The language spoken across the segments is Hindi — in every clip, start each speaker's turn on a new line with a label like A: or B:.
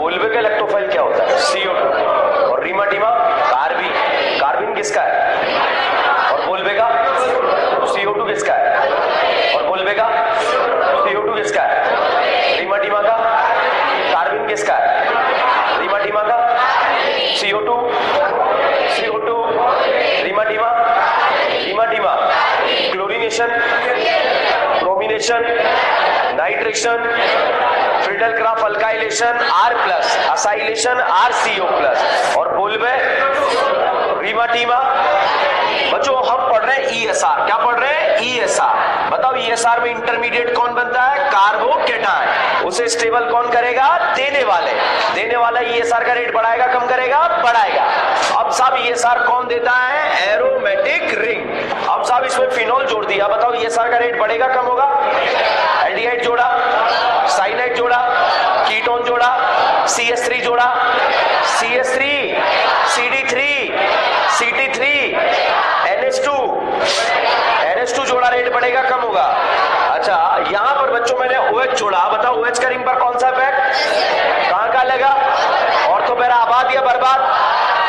A: बोलवे का इलेक्ट्रोफाइल क्या होता है? CO2। और रीमा टीमा कार्बिन, कार्बिन किसका है? और बोलवे का CO2 किसका है? और बोलवे का CO2 किसका है? रीमा टीमा का कार्बिन किसका है? रीमा टीमा का CO2 रीमा टीमा chlorination, bromination, nitration, Friedel craft alkylation R+, acylation RCO+, और बोलवे रीमा टीमा। बच्चों हम पढ़ रहे हैं ESR। क्या पढ़ रहे हैं? ESR। बताओ ESR में इंटरमीडिएट कौन बनता है? कार्बोकेटायन। उसे स्टेबल कौन करेगा? देने वाला ESR का रेट बढ़ाएगा कम करेगा? बढ़ाएगा। अब साहब ESR कौन देता है? Aromatic ring. अब साहब इसमें फिनॉल जोड़ दिया, बताओ ESR का रेट बढ़ेगा कम होगा? एल्डिहाइड जोड़ा, साइनाइड जोड़ा, कीटोन जोड़ा, CH3 जोड़ा, CH3, CD3, CT3, NH2 जोड़ा, रेट बढ़ेगा कम होगा? अच्छा यहां पर बच्चों मैंने OH जोड़ा, बताओ OH का रिंग पर कौन सा इफेक्ट? कहां लगा? ऑर्थोपैरा आबाद या बर्बाद?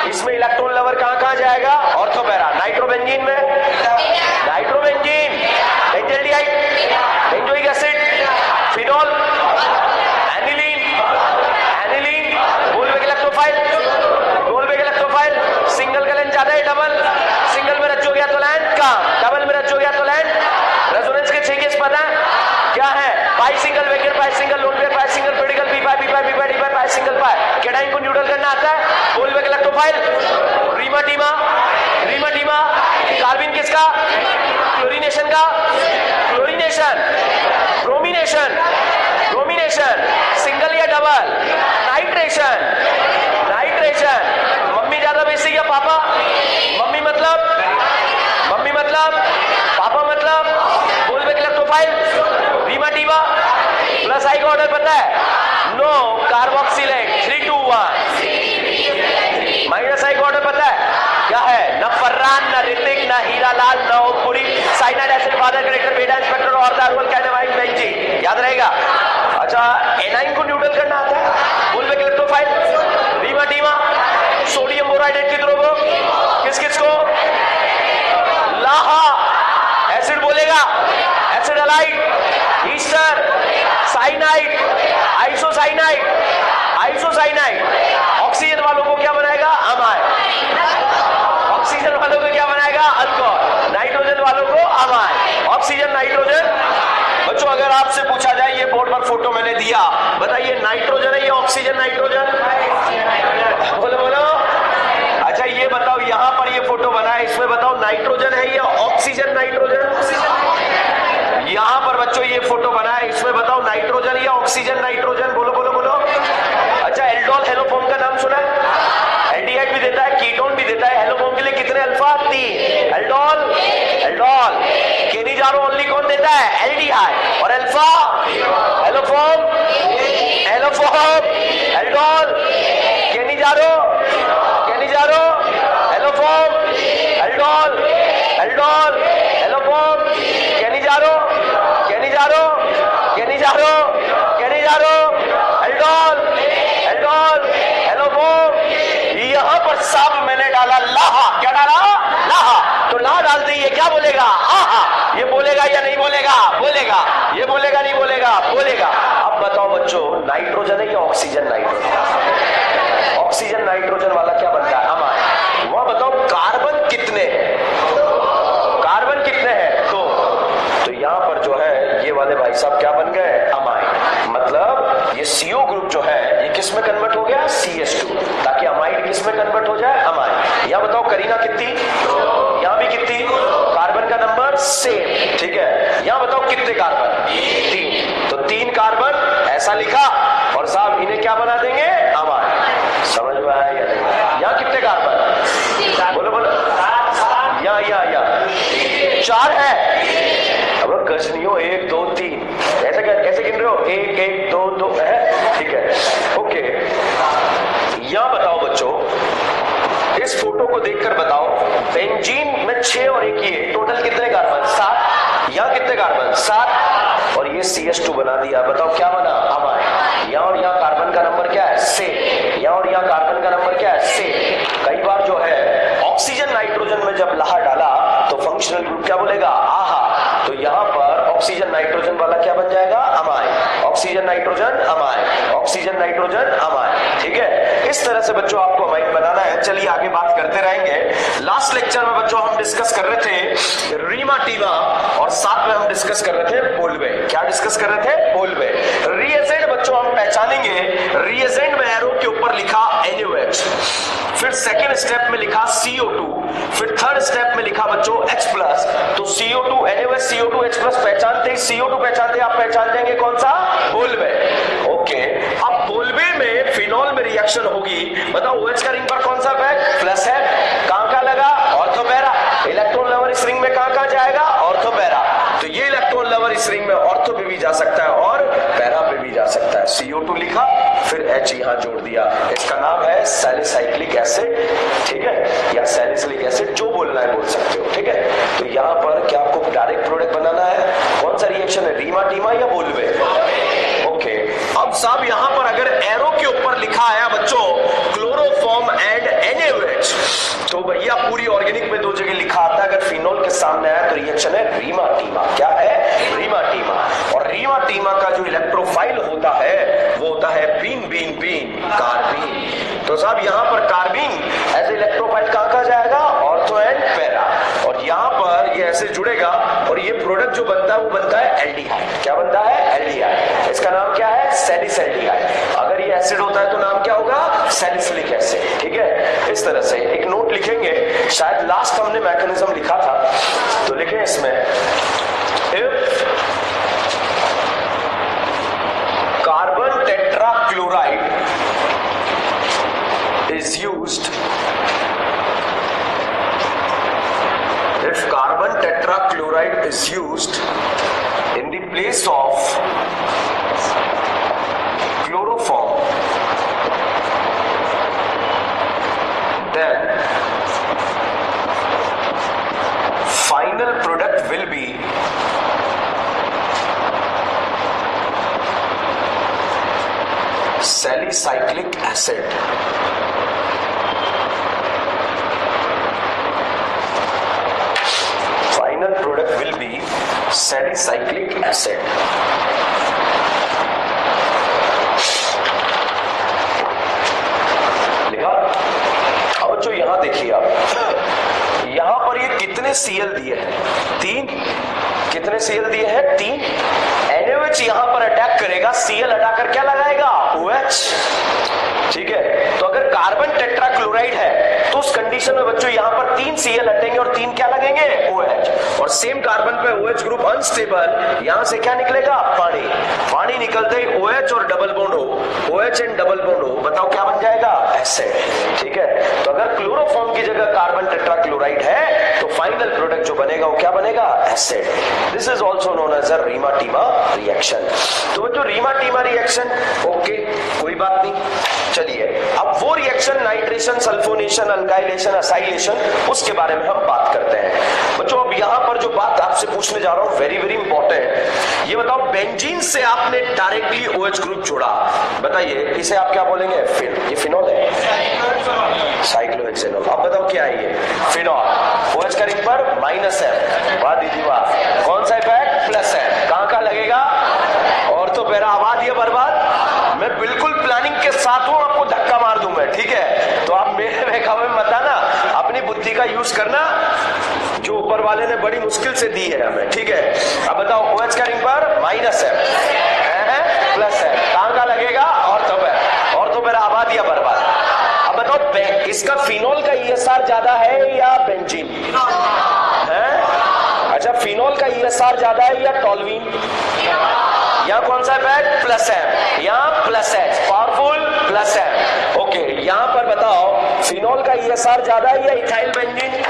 A: इसमें इलेक्ट्रॉन लेवल कहां जाएगा? ऑर्थोपैरा। नाइट्रोबेंजीन में nitrobenzene, benzaldehyde, benzoic acid, phenol, aniline, बोलवे के इलेक्ट्रोफाइल, सिंगल का लेंथ ज्यादा है डबल? सिंगल में रच हो गया तो लेंथ कम, डबल में रच हो गया तो लेंथ। रेजोनेंस के 6 केस पता है क्या है? पाई सिंगल, वेकेट पाई सिंगल, लोन पेयर पाई सिंगल, पेडिकल पी पाई पाई सिंगल पाई। कैटाइन को न्यूट्रल करना आता है? बोलवे के इलेक्ट्रोफाइल। रीमा टीमा कार्बिन किसका? क्लोरीनेशन का, क्लोरीनेशन, ब्रोमिनेशन, सिंगल या डबल? नाइट्रेशन। मम्मी ज्यादा बेसिक या पापा? मम्मी मतलब पापा मतलब बोलवे के इलेक्ट्रोफाइल। रीमा टीमा प्लस आई का ऑर्डर पता है? No carboxylate 3 2 1। माइनस आई का ऑर्डर पता है क्या है? न फर्रान, न ऋतिक, न हीरालाल, न ओपुरी, साइनाइड एसिड, फादर करेक्टर, बेटा इंस्पेक्टर और दारुल कैनेमाइन बेंजीन। याद रहेगा? अच्छा एनाइन को न्यूट्रल करना आता है? बोलवे के इलेक्ट्रोफाइल। रीमा टीमा सोडियम बोराइड कितनों को? किस को? लाहा एसिड बोलेगा, acid halide, Easter, cyanide, isocyanide. Oxygen वालों को क्या बनाएगा? अमाइन। ऑक्सीजन वालों को क्या बनाएगा? अल्कोहल। नाइट्रोजन वालों को अमाइन। Oxygen, nitrogen. बच्चों अगर आपसे पूछा जाए, ये बोर्ड पर फोटो मैंने दिया, बताइए नाइट्रोजन है या ऑक्सीजन? नाइट्रोजन। बोलो। अच्छा ये बताओ, यहां पर ये फोटो बना है, इसमें बताओ नाइट्रोजन है या ऑक्सीजन? नाइट्रोजन। यहां पर बच्चों ये फोटो बना है, इसमें बताओ नाइट्रोजन या ऑक्सीजन? नाइट्रोजन। बोलो। अच्छा एल्डोल हेलोफॉर्म का नाम सुना है? एल्डिहाइड भी देता है, कीटोन भी देता है। हेलोफॉर्म के लिए कितने अल्फा? 3। एल्डोल। केनिजारो ओनली कौन देता है? एल्डिहाइड। और alpha? Haloform, aldol, Cannizzaro, haloform, aldol, haloform, Cannizzaro, aldol, haloform. यहां पर सब मैंने डाला लाहा। क्या डाला? लाहा। तो ला डालते ही ये क्या बोलेगा? आहा। ये बोलेगा या नहीं बोलेगा? बोलेगा। ये बोलेगा नहीं बोलेगा? बोलेगा। अब बताओ बच्चों, नाइट्रोजन है या ऑक्सीजन? नाइट्रोजन। ऑक्सीजन नाइट्रोजन वाला क्या बनता है? अमाइन। वहां बताओ कार्बन कितने हैं? तो यहां पर जो है ये वाले भाई साहब क्या बन गए? अमाइन। मतलब ये CO ग्रुप जो है ये किस में कन्वर्ट हो गया? CH2। ताकि अमाइड किस में कन्वर्ट हो जाए? अमाइन। यहां बताओ करीना कितनी? यहां भी कितनी? कार्बन का नंबर सेम, ठीक है। यहां बताओ कितने कार्बन? 3। तो 3 कार्बन ऐसा लिखा, और साहब इन्हें क्या बना देंगे? अमाइन। समझ में आया या नहीं? यहां कितने कार्बन? बोलो। या 4 है। अब गजनियों 1 2 3 ऐसे गिन रहे हो? 1 1 2 2 है, ठीक है, ओके। यहां बताओ बच्चों, इस फोटो को देखकर बताओ, बेंजीन में 6 और 1 ये टोटल कितने कार्बन? 7। यहां कितने कार्बन? 7। और ये CH2 बना दिया, बताओ क्या बना? अमाइन। यहां और यहां कार्बन का नंबर क्या है? सेम। इस तरह से बच्चों आपको अमाइड बनाना है। चलिए आगे बात करते रहेंगे। लास्ट लेक्चर में बच्चों हम डिस्कस कर रहे थे रीमा टीमा और साथ में हम डिस्कस कर रहे थे बोलवे। क्या डिस्कस कर रहे थे? बोलवे। रिएजेंट बच्चों हम पहचानेंगे। रिएजेंट में एरो के ऊपर लिखा NaOH, फिर सेकेंड स्टेप में लिखा CO2, फिर थर्ड स्टेप में लिखा बच्चों H+। तो CO2 NaOH CO2 H+ पहचानते ही CO2 पहचानते आप पहचान जाएंगे कौन सा? बोलवे। ओके, अब बोलवे में फिनॉल में रिएक्शन होगी। बताओ OH का रिंग पर कौन सा बैग? प्लस है। कहां का लगा? Ortho para. इलेक्ट्रॉन लेवल इस रिंग में कहां जाएगा? Ortho para. तो ये इलेक्ट्रॉन लेवल इस रिंग में ऑर्थो पे भी जा सकता है और पैरा पे भी जा सकता है। CO2 लिखा, फिर H यहां जोड़ दिया। इसका नाम है सैलिसाइक्लिक एसिड, ठीक है, या सैलिसिलिक एसिड, जो बोलना है बोल सकते हो, ठीक है। तो यहां पर क्या आपको डायरेक्ट प्रोडक्ट बनाना है? कौन सा रिएक्शन है? रीमा टीमा या बोलवे? ओके, अब साहब यहां पर अगर एरो के ऊपर लिखा है बच्चों क्लोरोफॉर्म एंड NaOH, तो भैया पूरी ऑर्गेनिक में दो जगह लिखा आता है। अगर फिनॉल के सामने आया तो रिएक्शन है रीमा टीमा। क्या है? रीमा टीमा। और रीमा टीमा का जो इलेक्ट्रोफाइल होता है वो होता है बीन बीन बीन कार्बीन। तो साहब यहां पर कार्बीन एज इलेक्ट्रोफाइल कहां जाएगा? Ortho and para. और यहां पर ये ऐसे जुड़ेगा और ये प्रोडक्ट जो बनता है वो बनता है एल्डिहाइड। क्या बनता है? एल्डिहाइड। इसका नाम क्या है? सैलिसल्डिहाइड। अगर ये एसिड होता है तो नाम क्या होगा? सैलिसिलिक एसिड, ठीक है। इस तरह से एक नोट लिखेंगे, शायद लास्ट हमने मैकेनिज्म लिखा था, तो लिखें इसमें if carbon tetrachloride is used, if carbon tetrachloride is used in the place of chloroform, then final product will be salicylic acid. Final product will be salicylic acid. लिखा? अब जो यहां देखिए आप, यहां पर ये कितने Cl दिए हैं? 3। कितने Cl दिए हैं? 3। NaOH यहां पर अटैक करेगा, Cl हटाकर क्या लगाएगा? OH, ठीक है। तो अगर कार्बन टेट्राक्लोराइड है तो उस कंडीशन में बच्चों यहां पर 3 Cl हटेंगे और 3 क्या लगेंगे? OH। और सेम कार्बन पे OH ग्रुप अनस्टेबल, यहां से क्या निकलेगा? पानी। पानी निकलते ही OH और डबल बॉन्ड हो, OH एंड डबल बॉन्ड हो, बताओ क्या बन जाएगा? एसिड, ठीक है। तो अगर क्लोरोफॉर्म की जगह कार्बन टेट्राक्लोराइड है तो फाइनल प्रोडक्ट जो बनेगा वो क्या बनेगा? Acid. This is also known as a Reimer Tiemann reaction. तो बच्चों रीमा टीमा रिएक्शन, ओके, कोई बात नहीं। चलिए अब वो reaction nitration, sulphonation, alkylation, acylation, उसके बारे में हम बात करते हैं। बच्चों अब यहां पर जो बात आपसे पूछने जा रहा हूं वेरी वेरी इंपॉर्टेंट, ये बताओ बेंजीन से आपने डायरेक्टली OH ग्रुप जोड़ा, बताइए इसे आप क्या बोलेंगे? ये फिनॉल है, साइक्लोहेक्सेनॉल। अब बताओ क्या है ये? फिनॉल। OH का रिंग पर -है, वाह दीदी वाह। कौन सा इफेक्ट? प्लस है। कहां लगेगा? Ortho para. आवाज ये बर्बाद। मैं बिल्कुल प्लानिंग के साथ हूं, आपको धक्का मार दूं मैं, ठीक है। तो आप मेरे बहकावे में मत आना, अपनी बुद्धि का यूज करना जो ऊपर वाले ने बड़ी मुश्किल से दी है हमें, ठीक है। अब बताओ OH का रिंग पर माइनस है, प्लस है, कहां लगेगा? Ortho para. ऑर्थो पैरा आबाद या बर्बाद। अब बताओ इसका फिनॉल का ESR ज्यादा है या बेंजीन है? अच्छा, फिनॉल का ESR ज्यादा है या टॉल्वीन? यहाँ कौन सा है? प्लस है, यहाँ प्लस है, पावरफुल प्लस है। ओके, यहाँ पर बताओ फिनॉल का ESR ज्यादा है या इथाइल बेंजीन?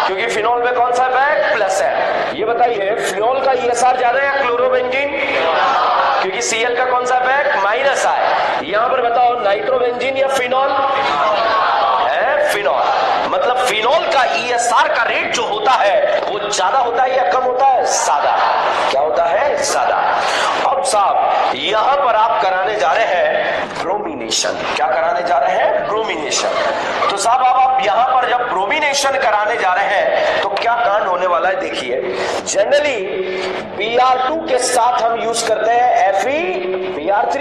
A: क्योंकि फिनॉल में कौन सा है? प्लस है। ये बताइए फिनॉल का ESR ज्यादा है या क्लोरोबेंजीन? क्योंकि Cl का कौन सा है? माइनस है। यहाँ पर बताओ नाइट्रोबेंजीन या फिनॉल? है फिनॉल। मतलब फिनॉल का ESR का रेट जो होता है वो ज्यादा होता है या कम होता है? ज्यादा। क्या होता है? ज्यादा। अब साहब यहां पर आप कराने जा रहे हैं ब्रोमिनेशन। क्या कराने जा रहे हैं? ब्रोमिनेशन। तो साहब अब आप यहां पर जब ब्रोमिनेशन कराने जा रहे हैं तो क्या कांड होने वाला है? देखिए जनरली Br2 के साथ हम यूज करते हैं FeBr3।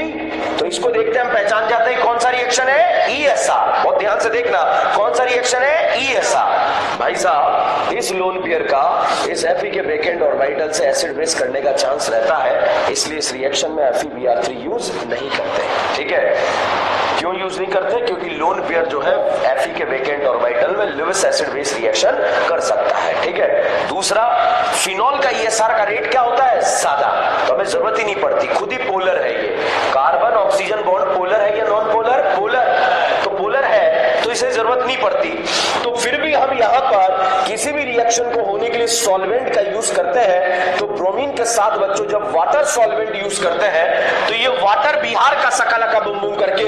A: तो इसको देखते हैं, हम पहचान जाते हैं कौन सा रिएक्शन रिएक्शन है ESR। बहुत ध्यान से देखना, कौन सा रिएक्शन है ESR। भाई साहब इस लोन पेयर का इस Fe के बैकेंड ऑर्बिटल से एसिड बेस करने का चांस रहता है, इसलिए इस रिएक्शन में FeBr3 यूज नहीं करते। ठीक है, क्यों यूज नहीं करते? क्योंकि लोन पेयर जो है Fe के बैकेंड ऑर्बिटल में लुईस एसिड बेस रिएक्शन कर सकता है। ठीक है, दूसरा फिनॉल का ESR का रेट क्या होता है? सादा, तो हमें जरूरत ही नहीं पड़ती, खुद ही पोलर है ये। कार्बन ऑक्सीजन बॉन्ड पोलर है या नॉन पोलर? पोलर, तो पोलर है तो इसे जरूरत नहीं पड़ती। तो फिर भी हम यहाँ पर किसी भी रिएक्शन को होने के लिए सॉल्वेंट का यूज करते हैं, तो ब्रोमीन के साथ बच्चों जब वाटर सॉल्वेंट यूज करते हैं तो ये वाटर बिहार का सकला का बुम बुम करके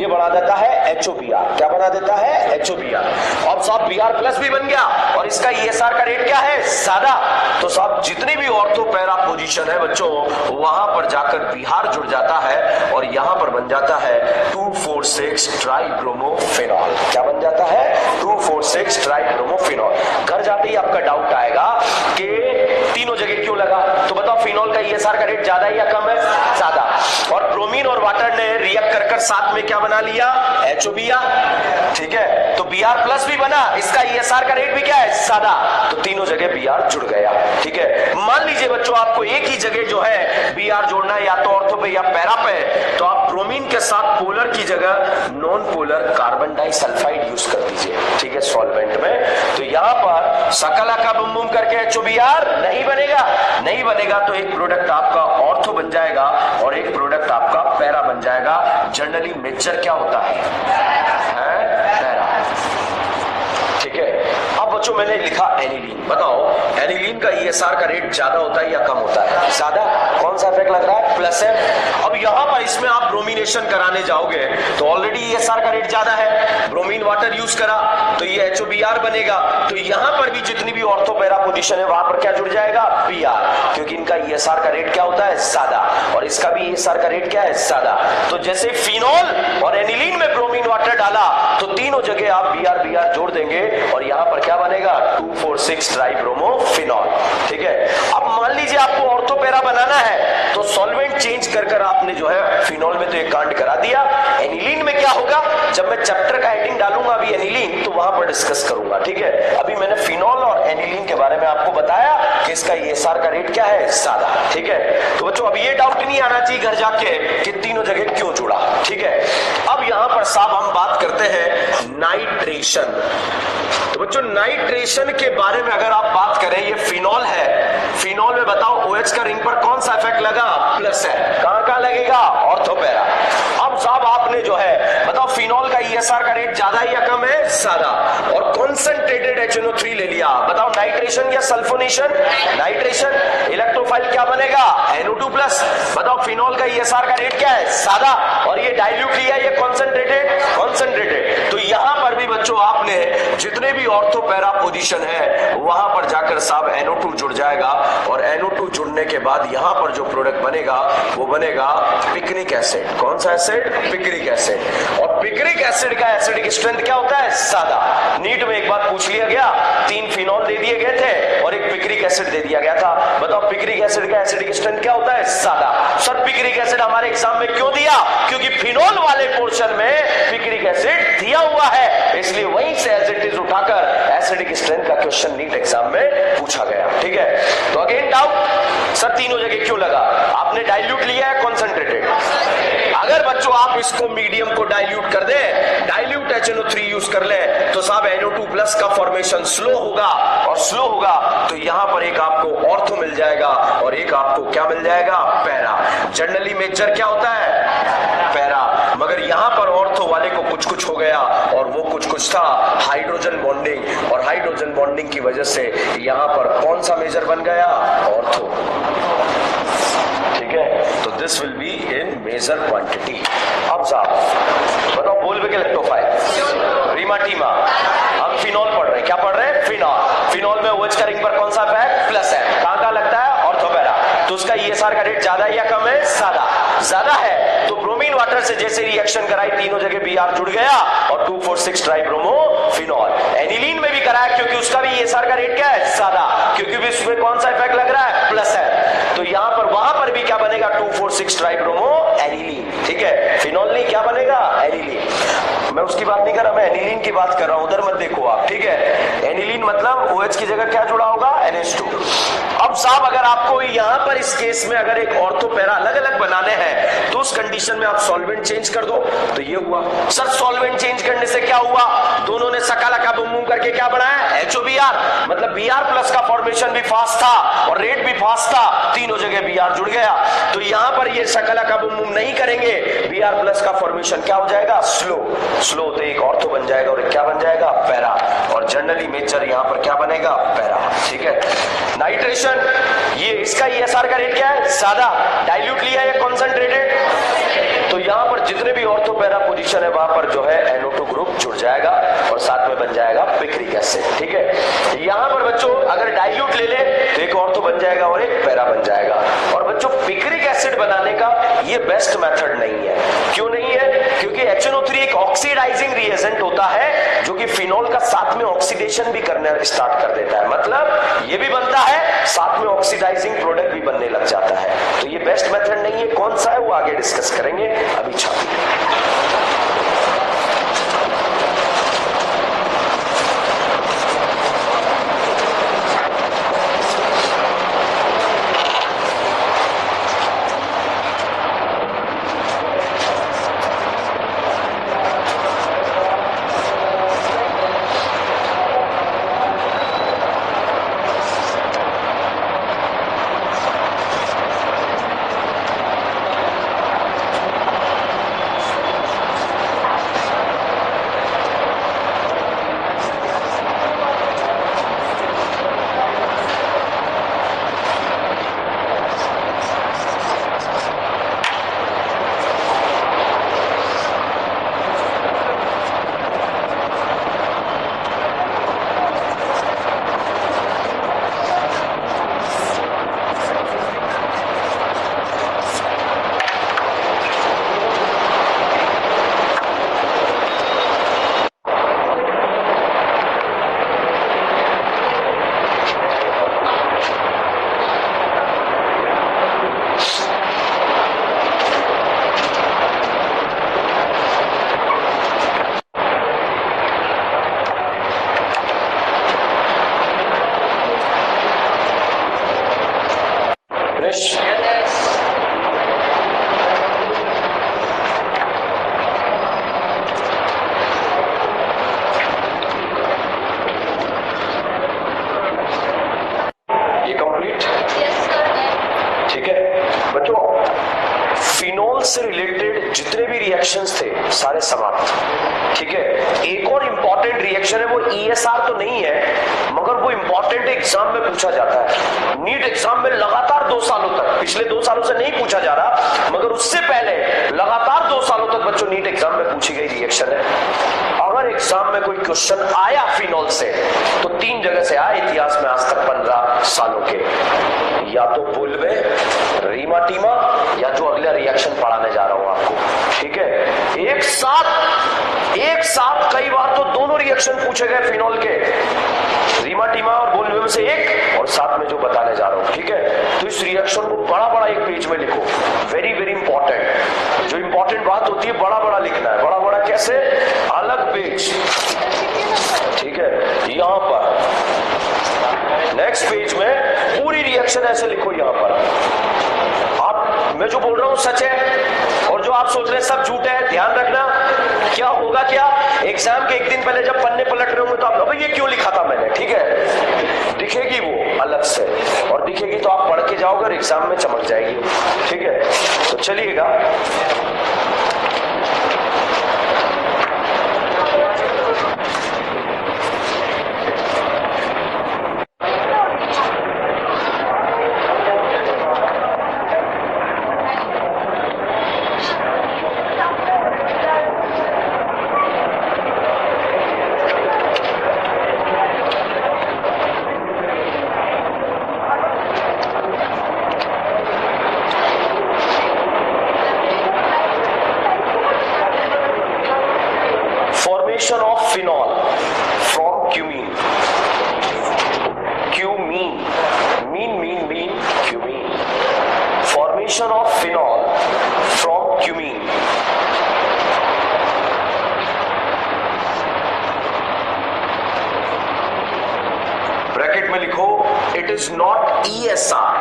A: ये बना देता है HOBr। क्या बना देता है? HOBr। अब साहब Br प्लस भी बन गया और इसका ESR का रेट क्या है? सादा। तो साहब जितनी भी ऑर्थो पैरा पोजीशन है बच्चों, वहां पर जाकर बिहार जुड़ जाता है और यहां पर बन जाता है 2,4,6 ट्राइब्रोमोफेनॉल। क्या बन जाता है? 2,4,6 ट्राइब्रोमोफेनॉल। घर जाते ही आपका डाउट आएगा कि तीनों जगह क्यों लगा, तो बताओ फिनॉल का ESR का रेट ज्यादा है या कम है? ज्यादा। और ब्रोमीन और वाटर ने रिएक्ट कर साथ में क्या बना लिया? HOBr। ठीक है, तो Br प्लस भी बना, इसका ESR का रेट भी क्या है? सादा। तो तीनों जगह Br जुड़ गया। ठीक है, मान लीजिए बच्चों आपको एक ही जगह जो है Br जोड़ना है, या तो ऑर्थो पे या पैरा पे, तो आप ब्रोमीन के साथ पोलर की जगह non polar carbon disulphide use कर दीजिए। ठीक है, सॉल्वेंट में। तो यहां पर सकला का बुम बुम करके HOBr नहीं बनेगा, नहीं बनेगा तो एक प्रोडक्ट आपका ऑर्थो बन जाएगा और एक प्रोडक्ट आपका पैरा बन जाएगा। जनरली मेजर क्या होता है? पैरा। ठीक है, अब बच्चों मैंने लिखा एनिलीन। बताओ एनिलीन का ESR का रेट ज्यादा होता है या कम होता है? ज्यादा। कौन सा इफेक्ट लग रहा है? प्लस है। अब यहां पर इसमें आप ब्रोमिनेशन कराने जाओगे तो ऑलरेडी ESR का रेट ज्यादा है, ब्रोमीन वाटर यूज करा तो ये HOBr बनेगा। तो यहां पर भी जितनी भी ऑर्थो पैरा पोजीशन है वहां पर क्या जुड़ जाएगा? Br, क्योंकि इनका ESR का रेट क्या होता है? सादा, और इसका भी ESR का रेट क्या है? सादा। तो जैसे फिनॉल और एनिलीन में ब्रोमीन वाटर डाला तो तीनों जगह आप Br जोड़ देंगे और यहां पर क्या बनेगा? 2,4,6 ट्राइब्रोमोफेनॉल। ठीक है, अब मान लीजिए आपको ऑर्थो पैरा बनाना है तो सॉल्वेंट चेंज कर कर आपने जो है फिनॉल में तो एक कांड करा दिया। एनिलीन में क्या होगा? जब मैं चैप्टर का हेडिंग डालूंगा अभी एनिलीन, तो वहां पर डिस्कस करूंगा। ठीक है, अभी मैंने फिनॉल और एनिलीन के बारे में आपको बताया कि इसका ESR का रेट क्या है? सादा। ठीक है, तो बच्चों अब ये डाउट नहीं आना चाहिए घर जाके कि तीनों जगह क्यों जुड़ा। ठीक है, अब यहां पर साहब हम बात करते हैं नाइट्रेशन। तो बच्चों नाइट्रेशन के बारे में अगर आप बात करें, ये फिनॉल है, फिनॉल में बताओ OH का रिंग पर कौन सा इफेक्ट लगा? प्लस है। कहां लगेगा? Ortho para. अब साहब आपने जो है बताओ फिनॉल का ESR का रेट ज्यादा है या कम है? सादा। और कॉन्सेंट्रेटेड HNO3 ले लिया, बताओ नाइट्रेशन या सल्फोनेशन? नाइट्रेशन। इलेक्ट्रोफाइल क्या बनेगा? NO2 plus. बताओ फिनॉल का ESR का रेट क्या है? सादा। और ये डाइल्यूट लिया, ये कॉन्सेंट्रेटेड? कॉन्सेंट्रेटेड। तो यहां पर भी बच्चों आपने जितने भी ऑर्थो पैरा पोजीशन है वहां पर जाकर साहब NO2 जुड़ जाएगा और NO2 जुड़ने के बाद यहां पर जो प्रोडक्ट बनेगा वो बनेगा पिक्रिक एसिड। कौन सा एसिड? Picric acid. और पिक्रिक एसिड का एसिडिक स्ट्रेंथ क्या होता है? सादा। नीट में एक बार पूछ लिया गया, 3 फिनॉल दे दिए गए थे और एक पिक्रिक एसिड दे दिया गया था। बताओ पिक्रिक एसिड का एसिडिक स्ट्रेंथ क्या होता है? सादा। सर पिक्रिक एसिड हमारे एग्जाम में क्यों दिया? क्योंकि फिनॉल वाले पोर्शन में पिक्रिक एसिड दिया हुआ है, इसलिए वहीं से एज इट इज उठाकर एसिडिक स्ट्रेंथ का क्वेश्चन नीट एग्जाम में पूछा गया। ठीक है, तो अगेन डाउट, सर तीनों जगह क्यों लगा? आपने डाइल्यूट लिया है कॉन्सेंट्रेटेड। अगर बच्चों आप इसको मीडियम को डाइल्यूट कर दे, डाइल्यूट HNO3 यूज कर ले, तो साहब NO2 प्लस का फॉर्मेशन स्लो होगा, और स्लो होगा तो यहां पर एक आपको ऑर्थो मिल जाएगा और एक आपको क्या मिल जाएगा? पैरा। जनरली मेजर क्या होता है? पैरा। मगर यहां पर ऑर्थो वाले को कुछ कुछ हो गया और वो कुछ कुछ था हाइड्रोजन बॉन्डिंग, और हाइड्रोजन बॉन्डिंग की वजह से यहां पर कौन सा मेजर बन गया? ऑर्थो। ठीक है, तो this will be in major quantity. अब साहब बताओ बोलवे के इलेक्ट्रोफाइल रीमाटीमा, हम फिनॉल पढ़ रहे हैं। क्या पढ़ रहे हैं? फिनॉल। फिनॉल में OH का रिंग पर कौन सा इफेक्ट? प्लस है। कहां लगता है? Ortho para. तो उसका ESR का रेट ज्यादा है या कम है? सादा। ज्यादा है तो ब्रोमीन वाटर से जैसे रिएक्शन कराई तीनों जगह Br जुड़ गया और 2,4,6 ट्राइब्रोमोफेनॉल। एनिलीन में भी कराया क्योंकि उसका भी ESR का रेट क्या है? सादा, क्योंकि भी उसमें कौन सा इफेक्ट लग रहा है? प्लस है। तो यहां पर वहां पर भी क्या बनेगा? 2,4,6 ट्राइब्रोमो एनिलीन। ठीक है, फिनॉल नहीं, क्या बनेगा? एनिलीन। मैं उसकी बात नहीं कर रहा, मैं एनिलीन की बात कर रहा हूं, उधर मत देखो आप, ठीक है। एनिलीन मतलब OH की जगह क्या जुड़ा होगा, NH2। अब साहब अगर आपको यहां पर इस केस में अगर एक ऑर्थो पैरा अलग अलग बनाने हैं तो उस कंडीशन में आप सॉल्वेंट चेंज कर दो, तो ये हुआ। सर सॉल्वेंट चेंज करने से क्या हुआ, दोनों ने सकाला का बुम बुम करके क्या बनाया, HOBr, मतलब Br+ का फॉर्मेशन भी फास्ट था और रेट भी फास्ट था, तीनों जगह Br जुड़ गया। तो यहां पर ये सकाला का बुम बुम नहीं करेंगे, Br+ का फॉर्मेशन क्या हो जाएगा, स्लो। स्लो तो एक ऑर्थो बन जाएगा और एक क्या बन जाएगा, पैरा। और जनरली मेजर यहां पर क्या बनेगा, पैरा, ठीक है। नाइट्रेशन, ये इसका ESR का रेट क्या है, ज्यादा, डाइल्यूट लिया है या कॉन्सेंट्रेटेड, तो यहां पर जितने भी ऑर्थो पैरा पोजीशन है वहां पर जो है NO2 ग्रुप जुड़ जाएगा और साथ में बन जाएगा पिक्रिक एसिड, ठीक है। यहां पर बच्चों अगर डाइल्यूट ले ले तो एक ऑर्थो बन जाएगा और एक पैरा बन जाएगा। और बच्चों पिक्रिक एसिड बनाने का ये बेस्ट मेथड नहीं है। क्यों नहीं है, क्योंकि HNO3 एक ऑक्सीडाइजिंग रिएजेंट होता है जो कि फिनॉल का साथ में ऑक्सीडेशन भी करना स्टार्ट कर देता है, मतलब ये भी बनता है साथ में ऑक्सीडाइजिंग प्रोडक्ट भी बनने लग जाता है। तो ये बेस्ट मेथड नहीं है। कौन सा है वो आगे डिस्कस करेंगे, अभी छापी। से रिलेटेड जितने भी रिएक्शंस थे सारे समाप्त, ठीक है। एक और इंपॉर्टेंट रिएक्शन है, वो ESR तो नहीं है मगर वो इंपॉर्टेंट एग्जाम में पूछा जाता है। नीट एग्जाम में लगातार 2 सालों तक, पिछले 2 सालों से नहीं पूछा जा रहा मगर उससे पहले लगातार 2 सालों तक बच्चों नीट एग्जाम में पूछी गई रिएक्शन है। अगर एग्जाम में कोई क्वेश्चन आया फिनॉल से तो 3 जगह से आया इतिहास में आज तक 15 सालों के, या तो बुल्वे, रीमाटीमा, या जो अगला रिएक्शन पढ़ाने जा रहा हूं आपको, ठीक है। एक साथ कई बार तो दोनों रिएक्शन पूछे गए फिनॉल के, रीमाटीमा और बुल्वे में से एक और साथ में जो बताने जा रहा हूं, ठीक है। तो इस रिएक्शन को बड़ा बड़ा एक पेज में लिखो, वेरी वेरी इंपॉर्टेंट। जो इंपॉर्टेंट बात होती है बड़ा बड़ा लिखना है। बड़ा बड़ा कैसे, अलग पेज, ठीक है। यहां पर नेक्स्ट पेज में पूरी रिएक्शन ऐसे लिखो। यहां पर आप, मैं जो बोल रहा हूं सच है और जो आप सोच रहे हैं सब झूठ है। ध्यान रखना क्या होगा, क्या एग्जाम के एक दिन पहले जब पन्ने पलट रहे होंगे तो आप अबे ये क्यों लिखा था मैंने, ठीक है। दिखेगी वो अलग से, और दिखेगी तो आप पढ़ के जाओगे और एग्जाम में चमक जाएगी, ठीक है। तो चलिएगा, of phenol from cumene, cumene, formation of phenol from cumene, is not ESR.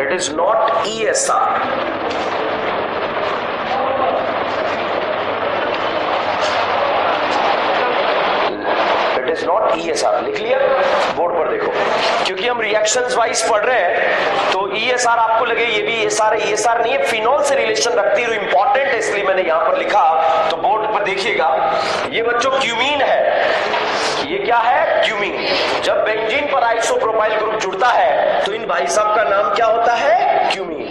A: It is not ESR. It is not ESR. लिख लिया? बोर्ड पर देखो, क्योंकि हम रिएक्शंस वाइज पढ़ रहे हैं तो ESR आपको लगे ये भी ESR है, ESR नहीं है, फिनॉल से रिलेशन रखती है, इंपॉर्टेंट है इसलिए मैंने यहां पर लिखा। तो बोर्ड पर देखिएगा, ये बच्चों क्यूमीन है। ये क्या है? क्यूमीन। जब बेंजीन पर आइसोप्रोपाइल ग्रुप जुड़ता है तो इन भाई साहब का नाम क्या होता है? क्यूमीन।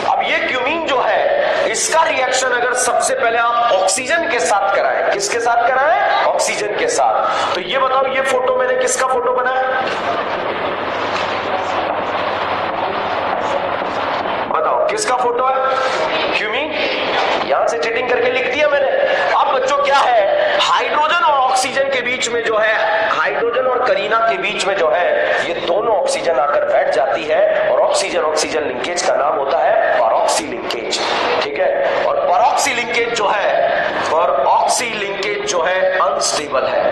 A: अब ये क्यूमीन जो है, इसका रिएक्शन अगर सबसे पहले आप ऑक्सीजन के साथ कराएं, किसके साथ कराएं? ऑक्सीजन के साथ। तो ये बताओ, ये फोटो मैंने किसका फोटो बनाया? बताओ किसका फोटो है? क्यूमीन। यहां से चीटिंग करके लिख दिया मैंने। अब बच्चों क्या है, हाइड्रोजन और ऑक्सीजन के बीच में जो है, हाइड्रोजन और करीना के बीच में जो है, ये दोनों ऑक्सीजन आकर बैठ जाती है और ऑक्सीजन ऑक्सीजन लिंकेज का नाम होता है परऑक्सी लिंकेज। ठीक है, और परऑक्सी लिंकेज जो है, परऑक्सी लिंकेज जो है अनस्टेबल है।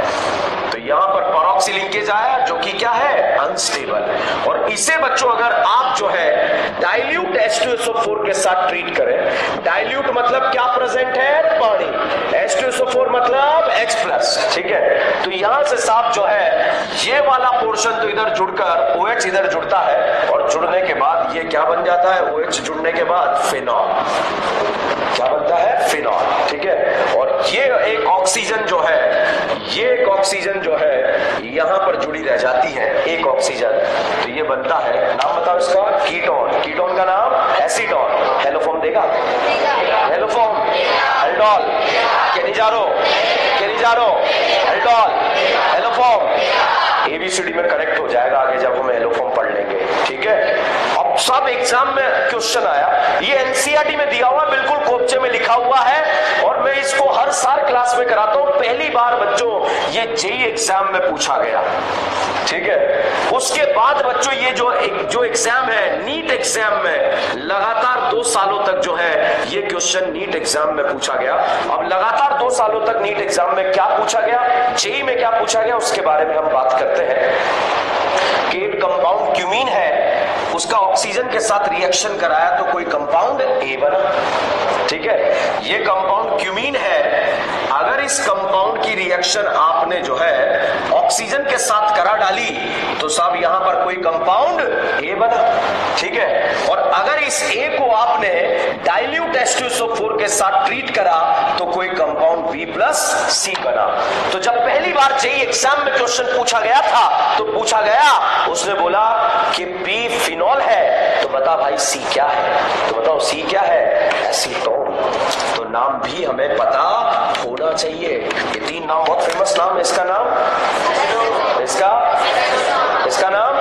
A: तो यहां पर परऑक्सी लिंकेज आया जो कि क्या है? अनस्टेबल। और इसे बच्चों अगर आप जो है डाइल्यूट H2SO4 के साथ ट्रीट करें, डाइल्यूट मतलब क्या प्रेजेंट है? पानी। H2SO4 मतलब H+। ठीक है, तो यहां से साफ जो है ये वाला पोर्शन तो इधर जुड़कर OH इधर जुड़ता है और जुड़ने के बाद ये क्या बन जाता है? OH जुड़ने के बाद फिनॉल। क्या बनता है? फिनॉल। ठीक है, और ये एक ऑक्सीजन जो है, ये एक ऑक्सीजन जो है यहां पर जुड़ी रह जाती है, एक ऑक्सीजन। तो ये बनता है, नाम बताओ इसका? कीटोन। कीटोन का नाम एसीटोन। हेलोफॉर्म देगा? Haloform, aldol, Cannizzaro, Cannizzaro, aldol, haloform. ABCD में करेक्ट हो जाएगा आगे जब हम हेलोफॉर्म पढ़ लेंगे। ठीक है, अब सब एग्जाम में क्वेश्चन आया, ये NCERT में दिया हुआ, बिल्कुल कोपचे में लिखा हुआ है और मैं इसको हर साल क्लास में कराता हूं। पहली बार बच्चों ये JEE एग्जाम में पूछा गया। ठीक है, उसके बाद बच्चों ये जो एग्जाम है नीट एग्जाम में, लगातार 2 सालों तक जो है ये क्वेश्चन नीट एग्जाम में पूछा गया। अब लगातार 2 सालों तक नीट एग्जाम में क्या पूछा गया, JEE में क्या पूछा गया, उसके बारे में हम बात करते हैं। कि एक कंपाउंड क्यूमीन है, उसका ऑक्सीजन के साथ रिएक्शन कराया तो कोई कंपाउंड A बना। ठीक है, ये कंपाउंड क्यूमीन है, अगर इस कंपाउंड की रिएक्शन आपने जो है ऑक्सीजन के साथ करा डाली तो साहब यहां पर कोई कंपाउंड A बना। ठीक है, और अगर इस A को आपने डाइल्यूट H2SO4 के साथ ट्रीट करा तो कोई कंपाउंड B+C बना। तो जब पहली बार JEE एग्जाम में क्वेश्चन पूछा गया था तो पूछा गया, उसने बोला कि B फिनॉल है, तो बता भाई C क्या है? तो बताओ C क्या है? एसीटोन। तो नाम भी हमें पता होना चाहिए। ये 3 नाम बहुत फेमस नाम है। इसका नाम, इसका नाम,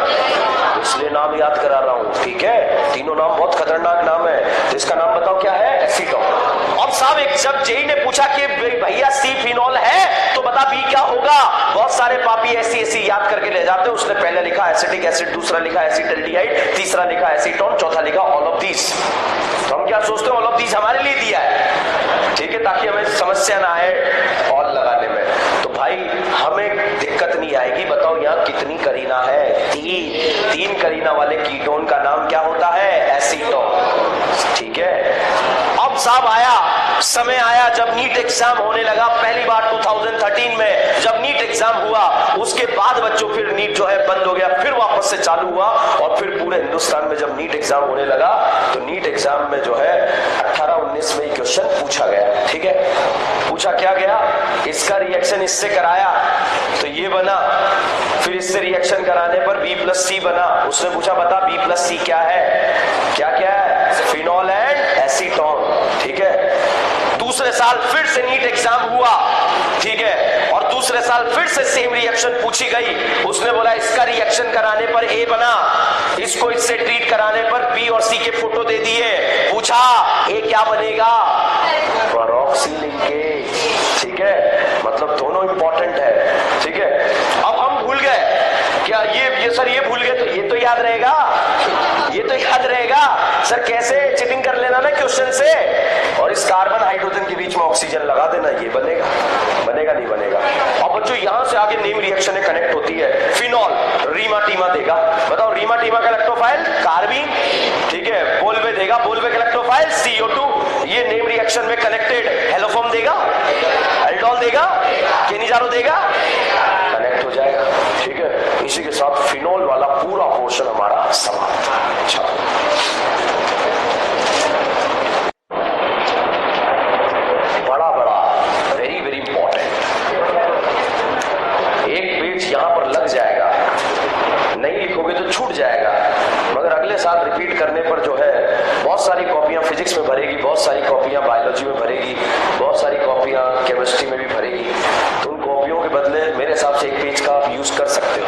A: इसलिए नाम याद करा रहा हूं। ठीक है, तीनों नाम बहुत खतरनाक नाम है। तो इसका नाम बताओ क्या है? एसीटोन। अब साहब एक जब JEE ने पूछा कि भैया C फिनॉल है तो बता B क्या होगा, बहुत सारे पापी ऐसी याद करके ले जाते हैं। उसने पहले लिखा एसिटिक एसिड, दूसरा लिखा एसिटल्डिहाइड, तीसरा लिखा एसीटोन, चौथा लिखा ऑल ऑफ दीज। तो हम क्या सोचते हैं? ऑल ऑफ दीज हमारे लिए दिया है। ठीक है, ताकि हमें समस्या ना आए ऑल लगाने में। तो भाई हमें दिक्कत नहीं आएगी। बताओ यहाँ कितनी करीना है? 3 करीना वाले कीटोन का नाम क्या होता है? एसीटोन। ठीक है, अब साहब आया, समय आया जब नीट एग्जाम होने लगा। पहली बार 2013 में जब नीट एग्जाम हुआ, उसके बाद बच्चों फिर नीट जो है बंद हो गया, फिर वापस से चालू हुआ और फिर पूरे हिंदुस्तान में जब नीट एग्जाम होने लगा तो नीट एग्जाम में जो है 18-19 में क्वेश्चन पूछा गया। ठीक है, पूछा क्या गया? इसका रिएक्शन इससे कराया तो ये बना, फिर इससे रिएक्शन कराने पर B+C बना। उसने पूछा बता B+C क्या है? क्या क्या है? Phenol and acetone. ठीक है, दूसरे साल फिर से नीट एग्जाम हुआ। ठीक है, और दूसरे साल फिर से सेम रिएक्शन पूछी गई। उसने बोला इसका रिएक्शन कराने पर A बना, इसको इससे ट्रीट कराने पर B और C के फोटो दे दिए। पूछा A क्या बनेगा? परऑक्सी लिंकेज। ठीक है, मतलब दोनों इंपॉर्टेंट है। ठीक है, अब हम भूल गए क्या? ये सर ये भूल गए तो ये तो याद रहेगा, ये तो याद रहेगा सर। कैसे चीटिंग कर लेना ना क्वेश्चन से, और इस कार्बन हाइड्रोजन के बीच में ऑक्सीजन लगा देना, ये बनेगा? बनेगा नहीं बनेगा? अब अब बच्चों यहां से आगे नेम रिएक्शन कनेक्ट होती है, फिनॉल रीमा टीमा देगा, बताओ रीमा टीमा का इलेक्ट्रोफाइल कार्बीन, ठीक है, बोलवे देगा, बोलवे का इलेक्ट्रोफाइल CO2, ये नेम रिएक्शन में कनेक्टेड हेलोफॉर्म देगा, एल्डोल देगा, केनिजारो देगा, कनेक्ट हो जाएगा, ठीक है। इसी के साथ फिनॉल वाला पूरा पोर्शन हमारा समाप्त। अच्छा, बड़ा बड़ा वेरी वेरी इंपॉर्टेंट, एक पेज यहां पर लग जाएगा, नहीं लिखोगे तो छूट जाएगा, मगर अगले साल रिपीट करने पर जो है बहुत सारी कॉपियां फिजिक्स में भरेगी, बहुत सारी कॉपियां बायोलॉजी में भरेगी, बहुत सारी कॉपियां केमिस्ट्री में भी भरेगी, तो उन कॉपियों के बदले मेरे हिसाब से एक पेज का आप यूज कर सकते हो।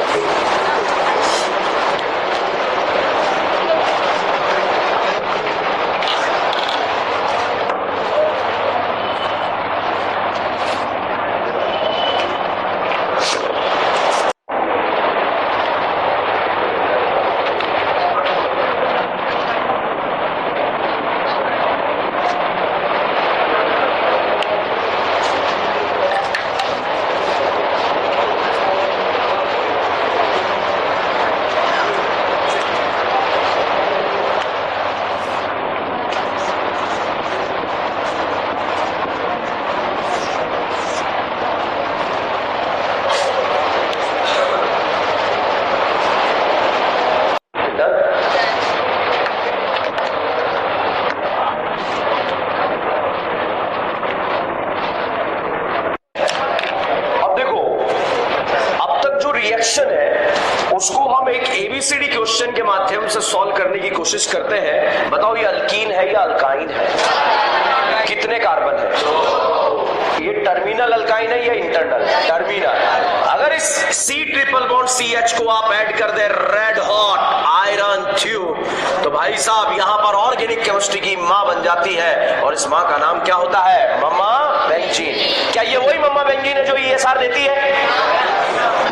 A: उसको हम एक एबीसीडी क्वेश्चन के माध्यम से सॉल्व करने की कोशिश करते हैं। बताओ ये अल्कीन है या अल्काइन है? कितने कार्बन है? ये टर्मिनल अल्काइन है या इंटरनल? टर्मिनल। अगर इस C ट्रिपल बॉन्ड CH को आप ऐड कर दे रेड हॉट आयरन ट्यूब, तो भाई साहब यहां पर ऑर्गेनिक केमिस्ट्री की मां बन जाती है, और इस मां का नाम क्या होता है? मम्मा बेंजीन। क्या ये वही मम्मा बेंजीन है जो ESR देती है?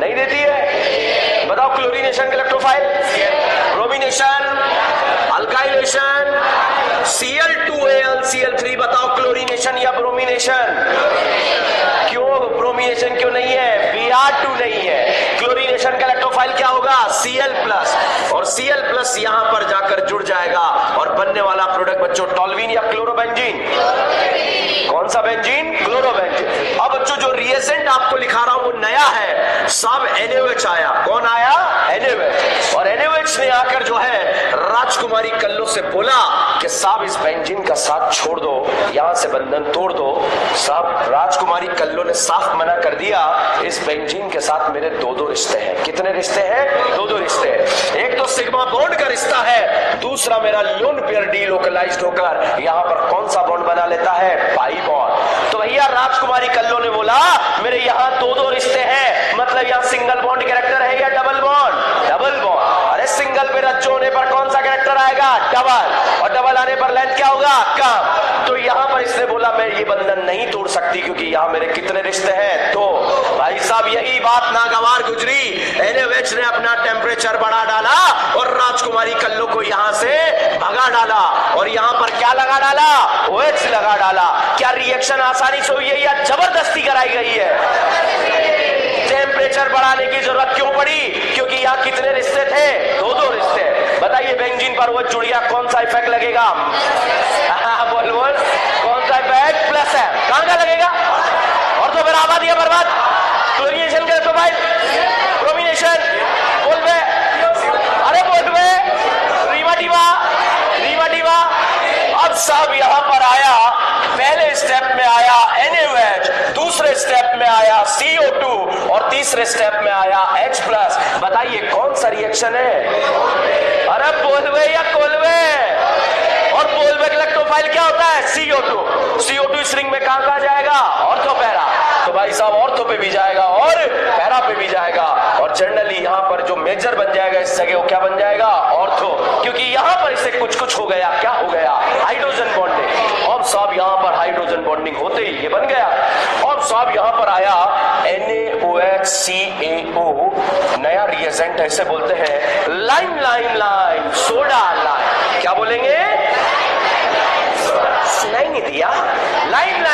A: नहीं देती है। बताओ क्लोरीनेशन का इलेक्ट्रोफाइल, ब्रोमिनेशन, अल्काइलेशन, Cl2AlCl3, बताओ क्लोरीनेशन या ब्रोमिनेशन? क्यों ब्रोमिनेशन क्यों नहीं है? Br2 नहीं है। क्लोरीनेशन का इलेक्ट्रोफाइल क्या होगा? Cl+, और Cl+ यहां पर जाकर जुड़ जाएगा और बनने वाला प्रोडक्ट बच्चों टॉल्वीन या क्लोरोबेंजीन? कौन सा बेंजीन? क्लोरोबेंजीन। अब बच्चों जो रिएजेंट आपको लिखा रहा हूं वो नया है, सब NaOH आया। कौन आया? NaOH। और NaOH ने आकर जो है राजकुमारी कल्लो से बोला कि साहब इस बेंजीन का साथ छोड़ दो, यहां से बंधन तोड़ दो। साहब राजकुमारी कल्लो ने साफ मना कर दिया, इस बेंजीन के साथ मेरे दो रिश्ते हैं। कितने रिश्ते हैं? दो रिश्ते हैं। एक तो सिग्मा बॉन्ड का रिश्ता है, दूसरा मेरा लोन पेयर डीलोकलाइज्ड होकर यहां पर कौन सा बॉन्ड बना लेता है? Pi bond. तो भैया राजकुमारी कल्लो ने बोला मेरे यहां दो रिश्ते हैं, मतलब यहां सिंगल बॉन्ड कैरेक्टर है या डबल बॉन्ड? Double bond. अरे सिंगल पे रज्जो होने पर कौन सा कैरेक्टर आएगा? डबल। और डबल आने पर लेंथ क्या होगा? कम। तो यहां पर इसने बोला मैं ये बंधन नहीं तोड़ सकती क्योंकि यहां मेरे कितने रिश्ते हैं? दो। भाई साहब यही बात नागवार गुजरी, NaOH ने अपना टेम्परेचर बढ़ा डाला और राजकुमारी कल्लो को यहां से भगा डाला, और यहां पर क्या लगा डाला? OH लगा डाला। क्या रिएक्शन आसानी से हुई है या जबरदस्ती कराई गई है? टेम्परेचर बढ़ाने की जरूरत क्यों पड़ी? क्योंकि यहाँ कितने रिश्ते थे? दो रिश्ते। बताइए बेंजीन पर वो जुड़िया कौन सा इफेक्ट लगेगा? बोल कौन सा इफेक्ट? प्लस है। कहां का लगेगा? और तो फिर आबादी है बर्बाद। क्लोरीनेशन का तो भाई ब्रोमिनेशन बोलवे, अरे बोलवे रीमा। अब सब यहां पर आया, पहले स्टेप में आया NaOH, दूसरे स्टेप में आया CO2 और तीसरे स्टेप में आया H+। बताइए कौन सा रिएक्शन है? अरे बोलवे या कोलवे? और बोलवे का इलेक्ट्रोफाइल क्या होता है? CO2 इस रिंग में कहां जाएगा? Ortho para. तो भाई साहब ऑर्थो पे भी जाएगा और पैरा पे भी जाएगा, और जनरली यहां पर जो मेजर बन जाएगा इस जगह वो क्या बन जाएगा? ऑर्थो। क्योंकि यहां पर इसे कुछ हो गया। क्या हो गया? Hydrogen bonding. और साहब यहां पर हाइड्रोजन बॉन्डिंग होते ही ये बन गया। और साहब यहां पर आया NaOHCaO, नया रिएजेंट है, इसे बोलते हैं लाइम सोडा लाइम। क्या बोलेंगे? सुनाई नहीं दिया? Lime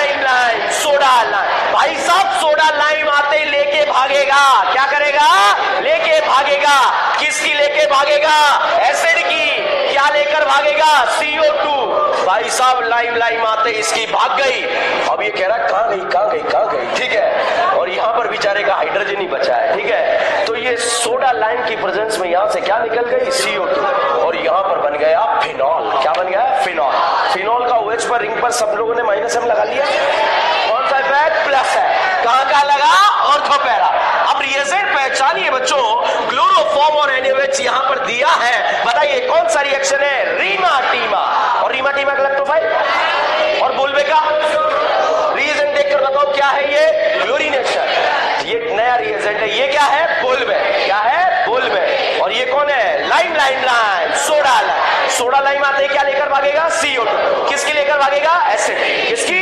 A: soda lime. भाई साहब सोडा लाइम आते ही लेके भागेगा? एसिड की। क्या लेकर भागेगा? CO2। भाई साहब लाइम आते इसकी भाग गई। अब ये कह रहा कहां गई कहां गई कहां गई, ठीक है। और यहां पर बेचारे का हाइड्रोजन ही बचा है, ठीक है। तो ये सोडा लाइम की प्रेजेंस में यहां से क्या निकल गई? CO2। और यहां पर बन गया फिनॉल। क्या बन गया? फिनॉल। फिनॉल का OH पर रिंग पर सब लोगों ने -M लगा लिया। कौन सा इफेक्ट? प्लस है। कहां का लगा? ऑर्थोपैरा। अब रिएजेंट पहचानिए बच्चों, क्लोरोफॉर्म और NaOH यहां पर दिया है। बताइए कौन सा रिएक्शन है? रीमा-टीमा। और रीमा-टीमा का इलेक्ट्रोफाइल और बोलबे का रिएजेंट देखकर बताओ क्या है ये? क्लोरीनेशन। ये नया रिएजेंट है। ये क्या है? बोलबे। क्या है? बोलबे। और ये कौन है? Lime soda lime. Soda lime आते ही क्या लेकर भागेगा? CO2। किसकी लेकर भागेगा? एसिड। किसकी?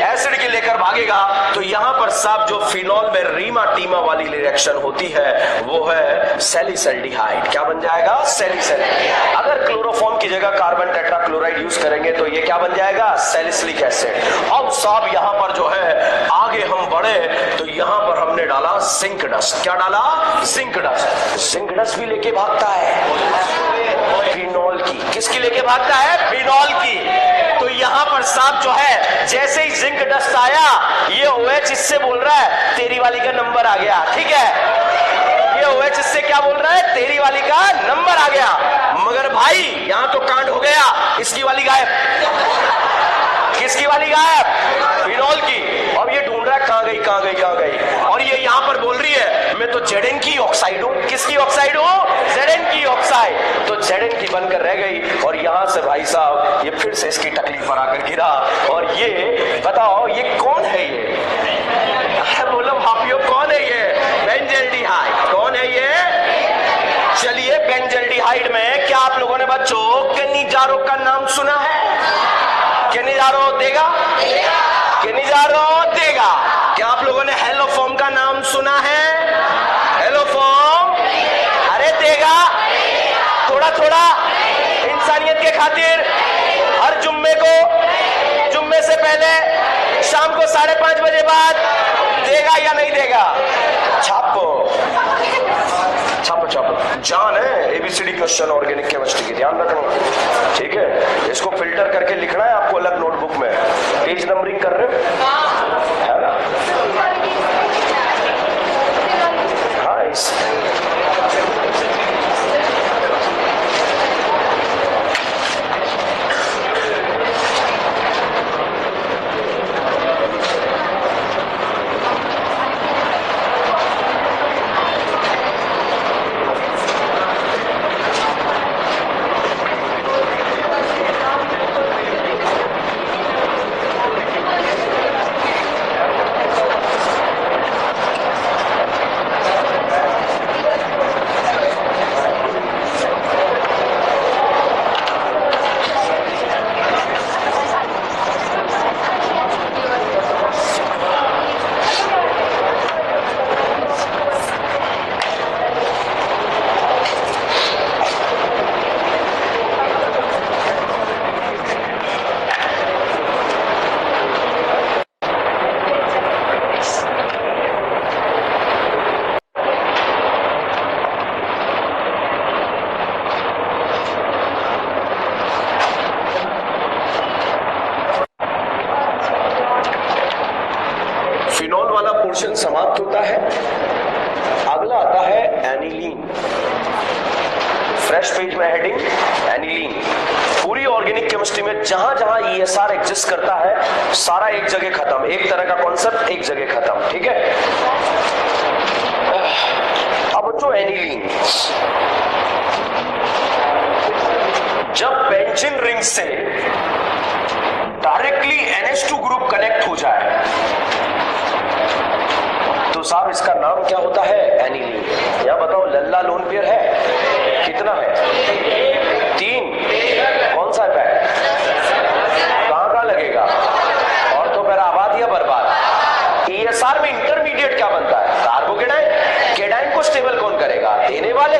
A: एसिड की लेकर भागेगा। तो यहां पर साहब जो फिनॉल में रीमा-टीमा वाली रिएक्शन होती है वो है सैलिसल्डिहाइड। क्या बन जाएगा? सैलिसल्डिहाइड। अगर क्लोरोफॉर्म की जगह कार्बन टेट्राक्लोराइड यूज करेंगे तो ये क्या बन जाएगा? Salicylic acid. अब साहब यहां पर जो है आगे हम बढ़े तो यहां पर हमने डाला जिंक डस्ट। क्या डाला? Zinc dust. जिंक डस्ट भी लेके भागता है फिनॉल की। किसकी लेके भागता है? फिनॉल की। तो यहां पर साहब जो है जैसे ही जिंक डस्ट आया ये OH इससे बोल रहा है तेरी वाली का नंबर आ गया, ठीक है। ये OH इससे क्या बोल रहा है? तेरी वाली का नंबर आ गया। मगर भाई यहां तो कांड हो गया, इसकी वाली गायब। किसकी वाली गायब? फिनॉल की। अब ये ढूंढ रहा है कहां गई कहां गई कहां गई। और ये यहां पर बोल रही है मैं तो Zn की ऑक्साइड हूं। किसकी ऑक्साइड हूं? Zn की ऑक्साइड। तो Zn की बनकर रह गई। और यहां से भाई साहब ये फिर से इसकी तकलीफ पर आकर गिरा। और ये बताओ ये कौन है? ये बोलो भापियो कौन है? ये बेंजल्डिहाइड। कौन है ये? चलिए बेंजल्डिहाइड में क्या आप लोगों ने बच्चों केनिजारो का नाम सुना है? केनिजारो देगा? केनिजारो देगा। क्या आप लोगों ने हेलोफॉर्म का नाम सुना है? हेलोफॉर्म अरे देगा थोड़ा थोड़ा इंसानियत के खातिर हर जुम्मे से पहले शाम को 5:30 बजे बाद देगा या नहीं देगा? छापो छापो छापो। जान है ABCD क्वेश्चन ऑर्गेनिक केमिस्ट्री की, ध्यान रखना, ठीक है। इसको फिल्टर करके लिखना है आपको अलग नोटबुक में। पेज नंबरिंग कर रहे हो? है ना? हाँ इस पोर्शन समाप्त होता है। अगला आता है एनिलीन। फ्रेश पेज में हेडिंग एनिलीन। पूरी ऑर्गेनिक केमिस्ट्री में जहां जहां ESR एग्जिस्ट करता है सारा एक जगह खत्म, एक तरह का कॉन्सेप्ट एक जगह खत्म, ठीक है। अब बच्चों एनिलीन, जब बेंजीन रिंग से डायरेक्टली NH2 ग्रुप कनेक्ट हो जाए तो साहब इसका नाम क्या होता है? एनिलीन। यहां बताओ लल्ला लोन पेयर है कितना है? 3। कौन सा है? कहां लगेगा? और तो पैरा आबाद या बर्बाद? ESR में इंटरमीडिएट क्या बनता है? कार्बोकेटाइन। केटाइन को स्टेबल कौन करेगा? देने वाले।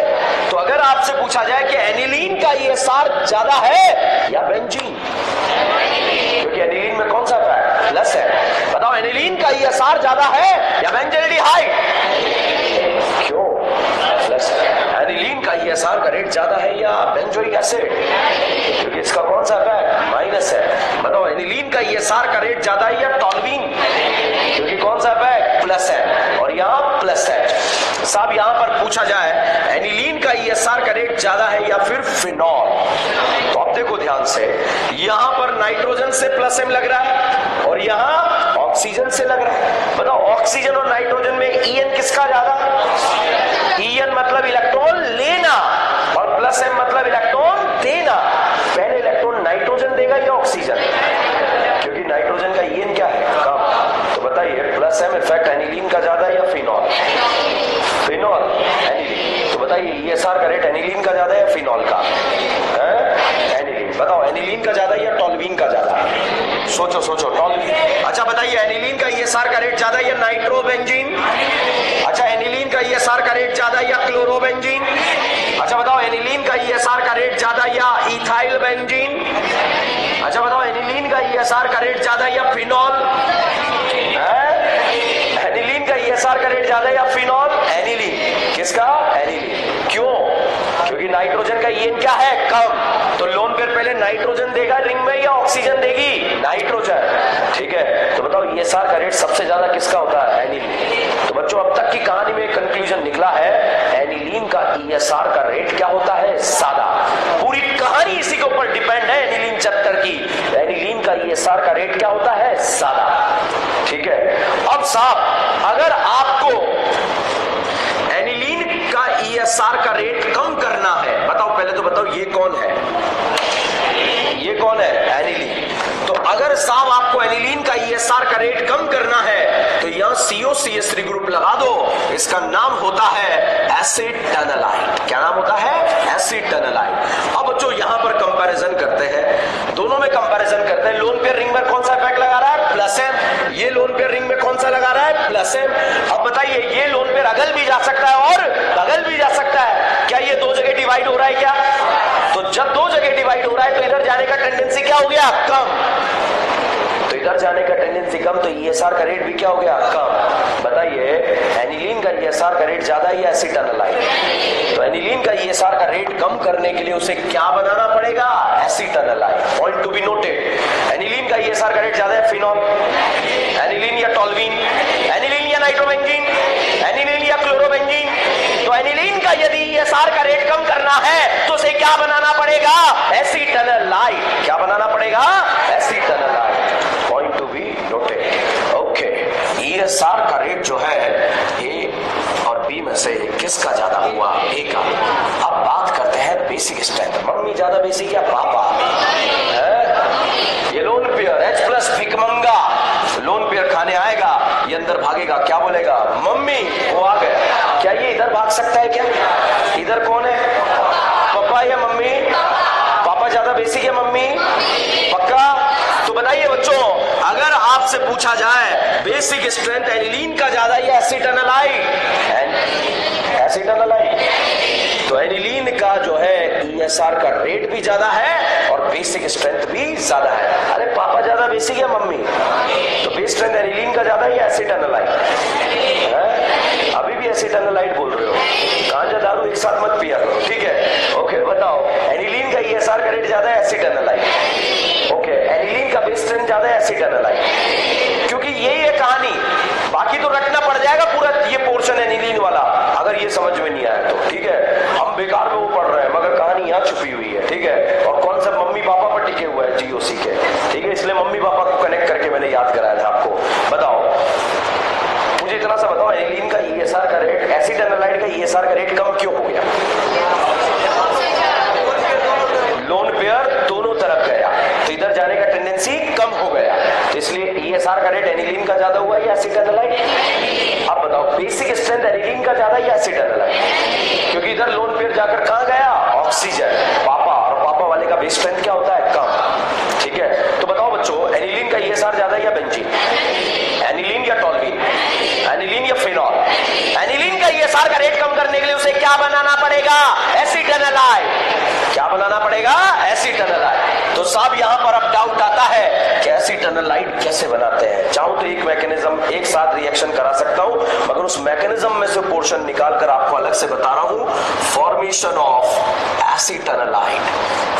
A: तो अगर आपसे पूछा जाए कि एनिलीन का ESR ज्यादा है या बेंजीन, क्योंकि एनिलीन में कौन सा है? प्लस है। बताओ एनिलीन का ESR ज्यादा है या बेंजल्डिहाइड? क्यों? प्लस है। एनिलीन का ESR का रेट ज्यादा है या बेंजोइक एसिड? क्योंकि इसका कौन सा इफेक्ट माइनस है। बताओ एनिलीन का ESR का रेट ज्यादा है या टॉल्यूइन? क्योंकि कौन सा इफेक्ट प्लस है और यहाँ प्लस है। साहब यहां पर पूछा जाए एनिलीन का ESR का रेट ज्यादा है या फिर फिनॉल, तो अब देखो ध्यान से, यहां पर नाइट्रोजन से प्लस M लग रहा है और यहां ऑक्सीजन से लग रहा है। बताओ ऑक्सीजन और नाइट्रोजन में EN किसका ज्यादा? EN मतलब इलेक्ट्रॉन लेना और प्लस M मतलब इलेक्ट्रॉन देना। पहले इलेक्ट्रॉन नाइट्रोजन देगा या ऑक्सीजन? क्योंकि नाइट्रोजन का EN क्या है? कम। तो बताइए प्लस M इफेक्ट एनिलीन का ज्यादा है या फिनॉल? Phenol aniline. तो बताइए ESR का रेट एनिलीन का ज्यादा है या फिनॉल का? एनिलीन। बताओ एनिलीन का ज्यादा है या टॉल्यूइन का ज्यादा? सोचो सोचो, टॉल्यूइन। अच्छा बताइए एनिलीन का ESR का रेट ज्यादा है या नाइट्रोबेंजीन? अच्छा एनिलीन का ESR का रेट ज्यादा है या क्लोरोबेंजीन? अच्छा बताओ एनिलीन का ESR का रेट ज्यादा या इथाइल बेंजीन? अच्छा बताओ एनिलीन का ESR का रेट ज्यादा या फिनॉल? एनिलीन का ESR का रेट ज्यादा या फिनॉल? एनिलीन। किसका? एनिलीन। क्यों? क्योंकि नाइट्रोजन का EN क्या है? कम। तो लोन पेयर पहले नाइट्रोजन देगा रिंग में या ऑक्सीजन देगी? नाइट्रोजन। ठीक है, तो बताओ ESR का रेट सबसे ज्यादा किसका होता है? एनिलीन। तो बच्चों अब तक की कहानी में कंक्लूजन निकला है एनिलीन का ESR का रेट क्या होता है? ज्यादा। पूरी कहानी इसी के ऊपर डिपेंड है एनिलीन चैप्टर की। एनिलीन का ESR का रेट क्या होता है? ज्यादा। ठीक है, अब साहब अगर आपको एनिलीन का ESR का रेट कम करना है, बताओ पहले तो बताओ ये कौन है? ये कौन है? एनिलीन। तो अगर साहब आपको एनिलीन का ESR का रेट कम करना है तो यहां COCH3 ग्रुप लगा दो। इसका नाम होता है एसिटैनालाइड। क्या नाम होता है? एसिटैनालाइड। अब बच्चों यहां पर कंपैरिजन करते हैं, दोनों में कंपैरिजन करते हैं। लोन पेयर रिंग में कौन सा इफेक्ट लगा रहा है? Plus M। ये लोन पेयर रिंग में कौन सा लगा रहा है? Plus M। अब बताइए ये लोन पेयर अगल भी जा सकता है और बगल भी जा सकता है। क्या ये दो जगह डिवाइड हो रहा है क्या? तो जब दो जगह डिवाइड हो रहा है तो इधर जाने का टेंडेंसी क्या हो गया? कम। तो इधर जाने का टेंडेंसी कम, तो ESR का रेट भी क्या हो गया? कम। बताइए एनिलीन का ESR का रेट ज्यादा है या एसिटैनालाइड? तो एनिलीन का ESR का रेट कम करने के लिए उसे क्या बनाना पड़ेगा? Acetanilide. Point to be noted. Aniline का ESR का रेट ज्यादा है फिनॉल? एनिलीन या टॉल्यूइन? एनिलीन या नाइट्रोबेंजीन? एनिलीन या क्लोरोबेंजीन? तो एनिलीन का यदि ESR का रेट कम करना है तो उसे क्या बनाना पड़ेगा? एसिटैनालाइड। क्या बनाना पड़ेगा? Acetanilide. Point to be noted. Okay, ESR का रेट जो है A और B में से किसका ज्यादा हुआ? A का। अब बात करते हैं बेसिक स्ट्रेंथ। मम्मी ज्यादा बेसिक या पापा? ये लोन पेयर H+ भिकमंगा लोन पेयर खाने आएगा, ये अंदर भागेगा, क्या बोलेगा? मम्मी वो आ गया। क्या ये इधर भाग सकता है क्या? इधर कौन है? पापा या मम्मी? पापा ज्यादा बेसिक है मम्मी? पक्का? तो बताइए बच्चों अगर आपसे पूछा जाए बेसिक स्ट्रेंथ एनिलीन का ज्यादा या एसिटैनालाइड? एसिटैनालाइड। तो एनिलीन का जो है ESR का रेट भी ज्यादा है और बेसिक स्ट्रेंथ भी ज्यादा है। अरे पापा ज्यादा बेसिक है मम्मी? तो बेस स्ट्रेंथ एनिलीन का ज्यादा है या एसिटैनालाइड? अभी भी एसिटैनालाइड बोल रहे हो? गांजा दारू एक साथ मत पिया करो, ठीक है? ओके बताओ एनिलीन का ESR का रेट ज्यादा है एसिटैनालाइड? ओके, एनिलीन का बेस स्ट्रेंथ ज्यादा है एसिटैनालाइड? क्योंकि यही है कहानी, बाकी तो रटना पड़ जाएगा पूरा ये पोर्शन एनिलीन वाला अगर ये समझ में नहीं आया तो, ठीक है? हम बेकार में वो पढ़ रहे हैं मगर कहानी यहाँ छुपी हुई है, ठीक है? और कॉन्सेप्ट मम्मी पापा पर टिके हुआ है GOC के, ठीक है? इसलिए मम्मी पापा को कनेक्ट करके मैंने याद कराया था आपको। बताओ मुझे इतना सा बताओ एनिलीन का ESR का रेट एसिटैनालाइड का ESR का रेट कम क्यों हो गया? लोन पेयर दोनों तरफ गया तो इधर जाने का टेंडेंसी कम हो गया, तो इसलिए ESR का रेट एनिलीन का ज्यादा हुआ या एसिटैनालाइड? अब बताओ बेसिक स्ट्रेंथ एनिलीन का ज्यादा या एसिटैनालाइड? क्योंकि इधर लोन पेयर जाकर कहां गया? ऑक्सीजन, पापा, और पापा वाले का बेस स्ट्रेंथ क्या होता है? कम, ठीक है? तो बताओ बच्चों एनिलीन का ESR ज्यादा या बेंजीन? एनिलीन या टॉल्यूइन? एनिलीन या फिनॉल? एनिलीन का ESR का रेट कम करने के लिए उसे क्या बनाना पड़ेगा? एसिटैनालाइड। क्या बनाना पड़ेगा? एसिटैनालाइड। तो साहब यहां पर अब डाउट आता है कि एसिटाइलाइड कैसे बनाते हैं? चाहूं तो एक मैकेनिज्म एक साथ रिएक्शन करा सकता हूं, मगर उस मैकेनिज्म में से पोर्शन निकालकर आपको अलग से बता रहा हूं। Formation of acetylide,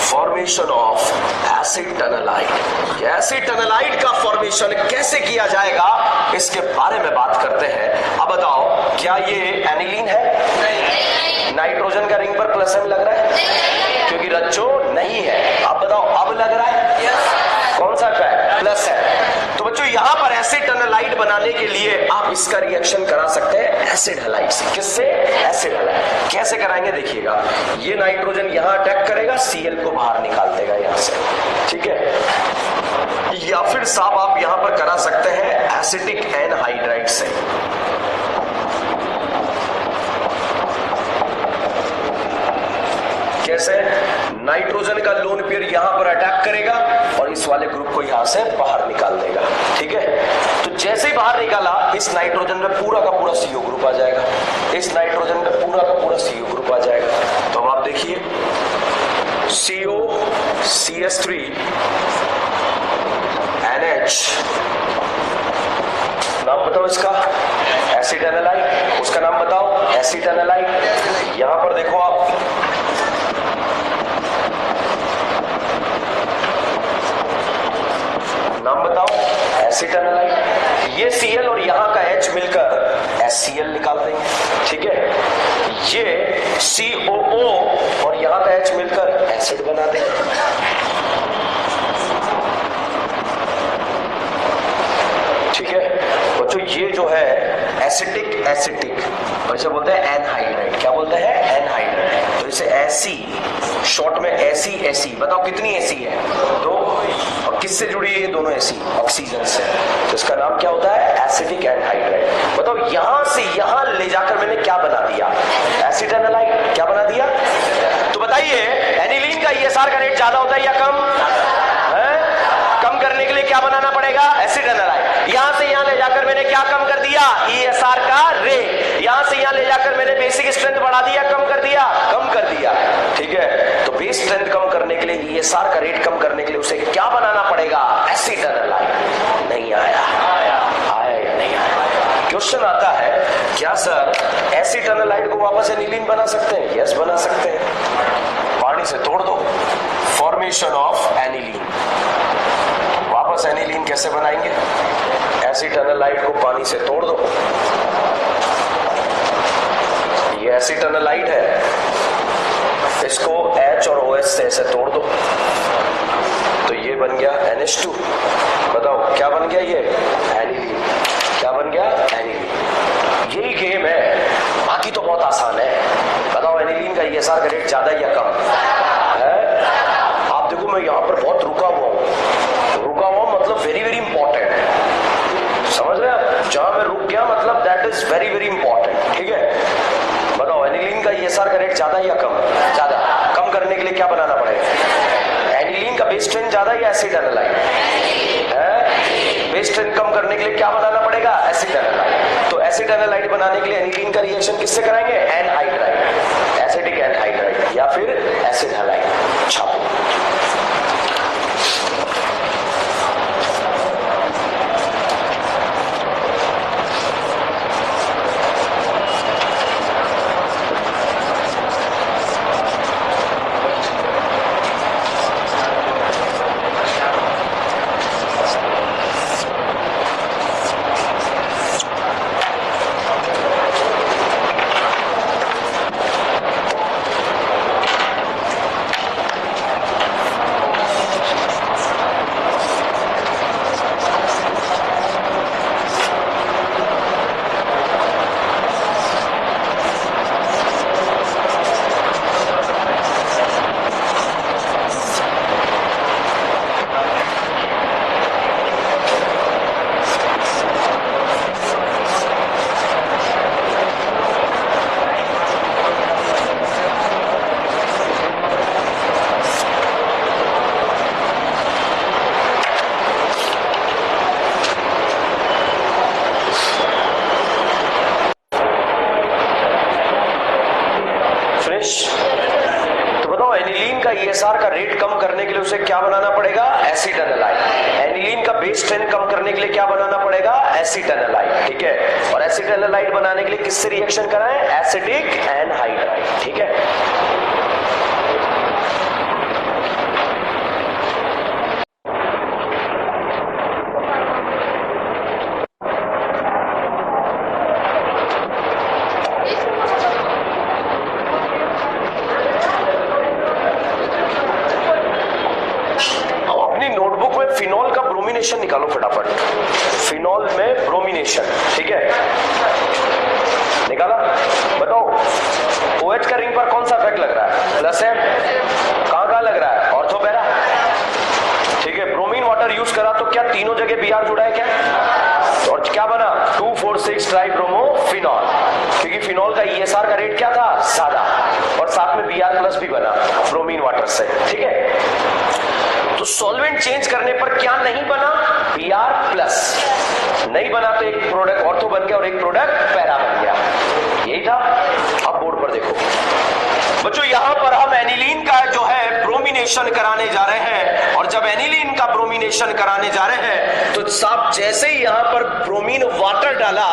A: formation of acetylide. Acetylide का फॉर्मेशन कैसे किया जाएगा इसके बारे में बात करते हैं। अब बताओ, क्या ये एनिलीन है? नाइट्रोजन का रिंग पर प्लस एम लग रहा है क्योंकि रज्जो नहीं है। अब बताओ, अब लग रहा है? कौन सा है? प्लस है। तो बच्चों यहां पर एसिटाइलाइड बनाने के लिए आप इसका रिएक्शन करा सकते हैं एसिड हैलाइड से। किससे? Acid halide. कैसे कराएंगे देखिएगा। ये नाइट्रोजन यहां अटैक करेगा, Cl को बाहर निकाल देगा यहां से, ठीक है। या फिर साहब आप यहां पर करा सकते हैं एसिटिक एनहाइड्राइड से। कैसे? नाइट्रोजन का लोन पेयर यहां पर अटैक करेगा और इस वाले ग्रुप को यहां से बाहर निकाल देगा, ठीक है। तो जैसे ही बाहर निकाला, इस नाइट्रोजन में पूरा का पूरा CO ग्रुप आ जाएगा, इस नाइट्रोजन में पूरा का पूरा CO ग्रुप आ जाएगा। तो अब आप देखिए, CO CS3 NH, नाम बताओ इसका, एसिटाइलाइड। उसका नाम बताओ, एसिटाइलाइड। यहां पर देखो आप, नाम बताओ, एसिटाइलाइड। ये Cl और यहां का H मिलकर HCl निकाल देंगे, ठीक है। ये COO और यहां का H मिलकर एसिड बना देंगे, ठीक है। बच्चों ये जो है एसिटिक एसिटिक, वैसे बोलते हैं एनहाइड्राइड। क्या बोलते हैं? एनहाइड्राइड। तो इसे ऐसी शॉर्ट में ऐसी बताओ कितनी ऐसी है? 2। और किससे जुड़ी है ये दोनों ऐसी? ऑक्सीजन से। तो इसका नाम क्या होता है? Acetic anhydride. बताओ यहां से यहां ले जाकर मैंने क्या बना दिया? एसिटाइलाइड। क्या बना दिया? तो बताइए, एनिलीन का ESR का रेट ज्यादा होता है या कम है? कम करने के लिए क्या बनाना पड़ेगा? एसिटाइलाइड। यहां से यहां ले जाकर मैंने क्या कम कर दिया? ESR का रेट। यहां से यहां ले जाकर मैंने बेसिक स्ट्रेंथ बढ़ा दिया, कम कर दिया? कम कर दिया, ठीक है। तो बेस स्ट्रेंथ कम करने के लिए, ESR का रेट कम करने के लिए उसे क्या बनाना पड़ेगा? एसिटाइलाइड। नहीं आया? आया या नहीं आया? क्वेश्चन आता है, क्या सर एसिटाइलाइड को वापस एनिलीन बना सकते हैं? यस, बना सकते हैं। पानी से तोड़ दो, फॉर्मेशन ऑफ एनिलीन। वापस एनिलीन कैसे बनाएंगे? एसिटाइलाइड को पानी से तोड़ दो, ये एसिटाइलाइड है, इसको H और OH से ऐसे तोड़ दो, तो ये बन गया NH2। बताओ क्या बन गया? ये एनिलीन। क्या बन गया? एनिलीन। यही गेम है, बाकी तो बहुत आसान है। बताओ एनिलीन का ESR का रेट ज्यादा या कम है? आप देखो, मैं यहां पर बहुत रुका हुआ मतलब वेरी वेरी इंपॉर्टेंट है, समझ रहे हैं आप? जहां मैं रुक गया मतलब that is very very important, ठीक है। बताओ एनिलीन का ESR का रेट ज्यादा या कम? ज्यादा। कम करने के लिए क्या बनाना पड़ेगा? एनिलीन का बेस स्ट्रेंथ ज्यादा या एसिटाइलाइड है? बेस स्ट्रेंथ कम करने के लिए क्या बनाना पड़ेगा? एसिटाइलाइड। तो एसिटाइलाइड बनाने के लिए एनिलीन का रिएक्शन किससे कराएंगे? एनहाइड्राइड, एसिटिक एनहाइड्राइड या फिर एसिड हैलाइड। छापो। एसिटाइलाइड, ठीक है। और एसिटाइलाइड बनाने के लिए किससे रिएक्शन कराएं? एसिटिक एनहाइड्राइड, ठीक है। फिनॉल का ब्रोमिनेशन निकालो फटाफट। फिनॉल में ब्रोमिनेशन, ठीक है, निकाला। बताओ OH का रिंग पर कौन सा इफेक्ट लग रहा है? प्लस है। कहां लग रहा है? ऑर्थो पैरा, ठीक है। ब्रोमीन वाटर यूज करा तो क्या तीनों जगह Br जुड़ा है क्या? और क्या बना? 2,4,6 ट्राइब्रोमोफिनॉल, क्योंकि फिनॉल का ESR का रेट क्या था? ज्यादा, और साथ में Br प्लस भी बना ब्रोमीन वाटर से, ठीक है। तो सॉल्वेंट चेंज करने पर क्या नहीं बना? Br प्लस नहीं बना, तो एक प्रोडक्ट ऑर्थो बन गया और एक प्रोडक्ट पैरा बन गया। यही था। अब बोर्ड पर देखो बच्चों, यहां पर हम एनिलीन का जो है ब्रोमिनेशन कराने जा रहे हैं, और जब एनिलीन का ब्रोमिनेशन कराने जा रहे हैं तो साहब जैसे ही यहां पर ब्रोमीन वाटर डाला,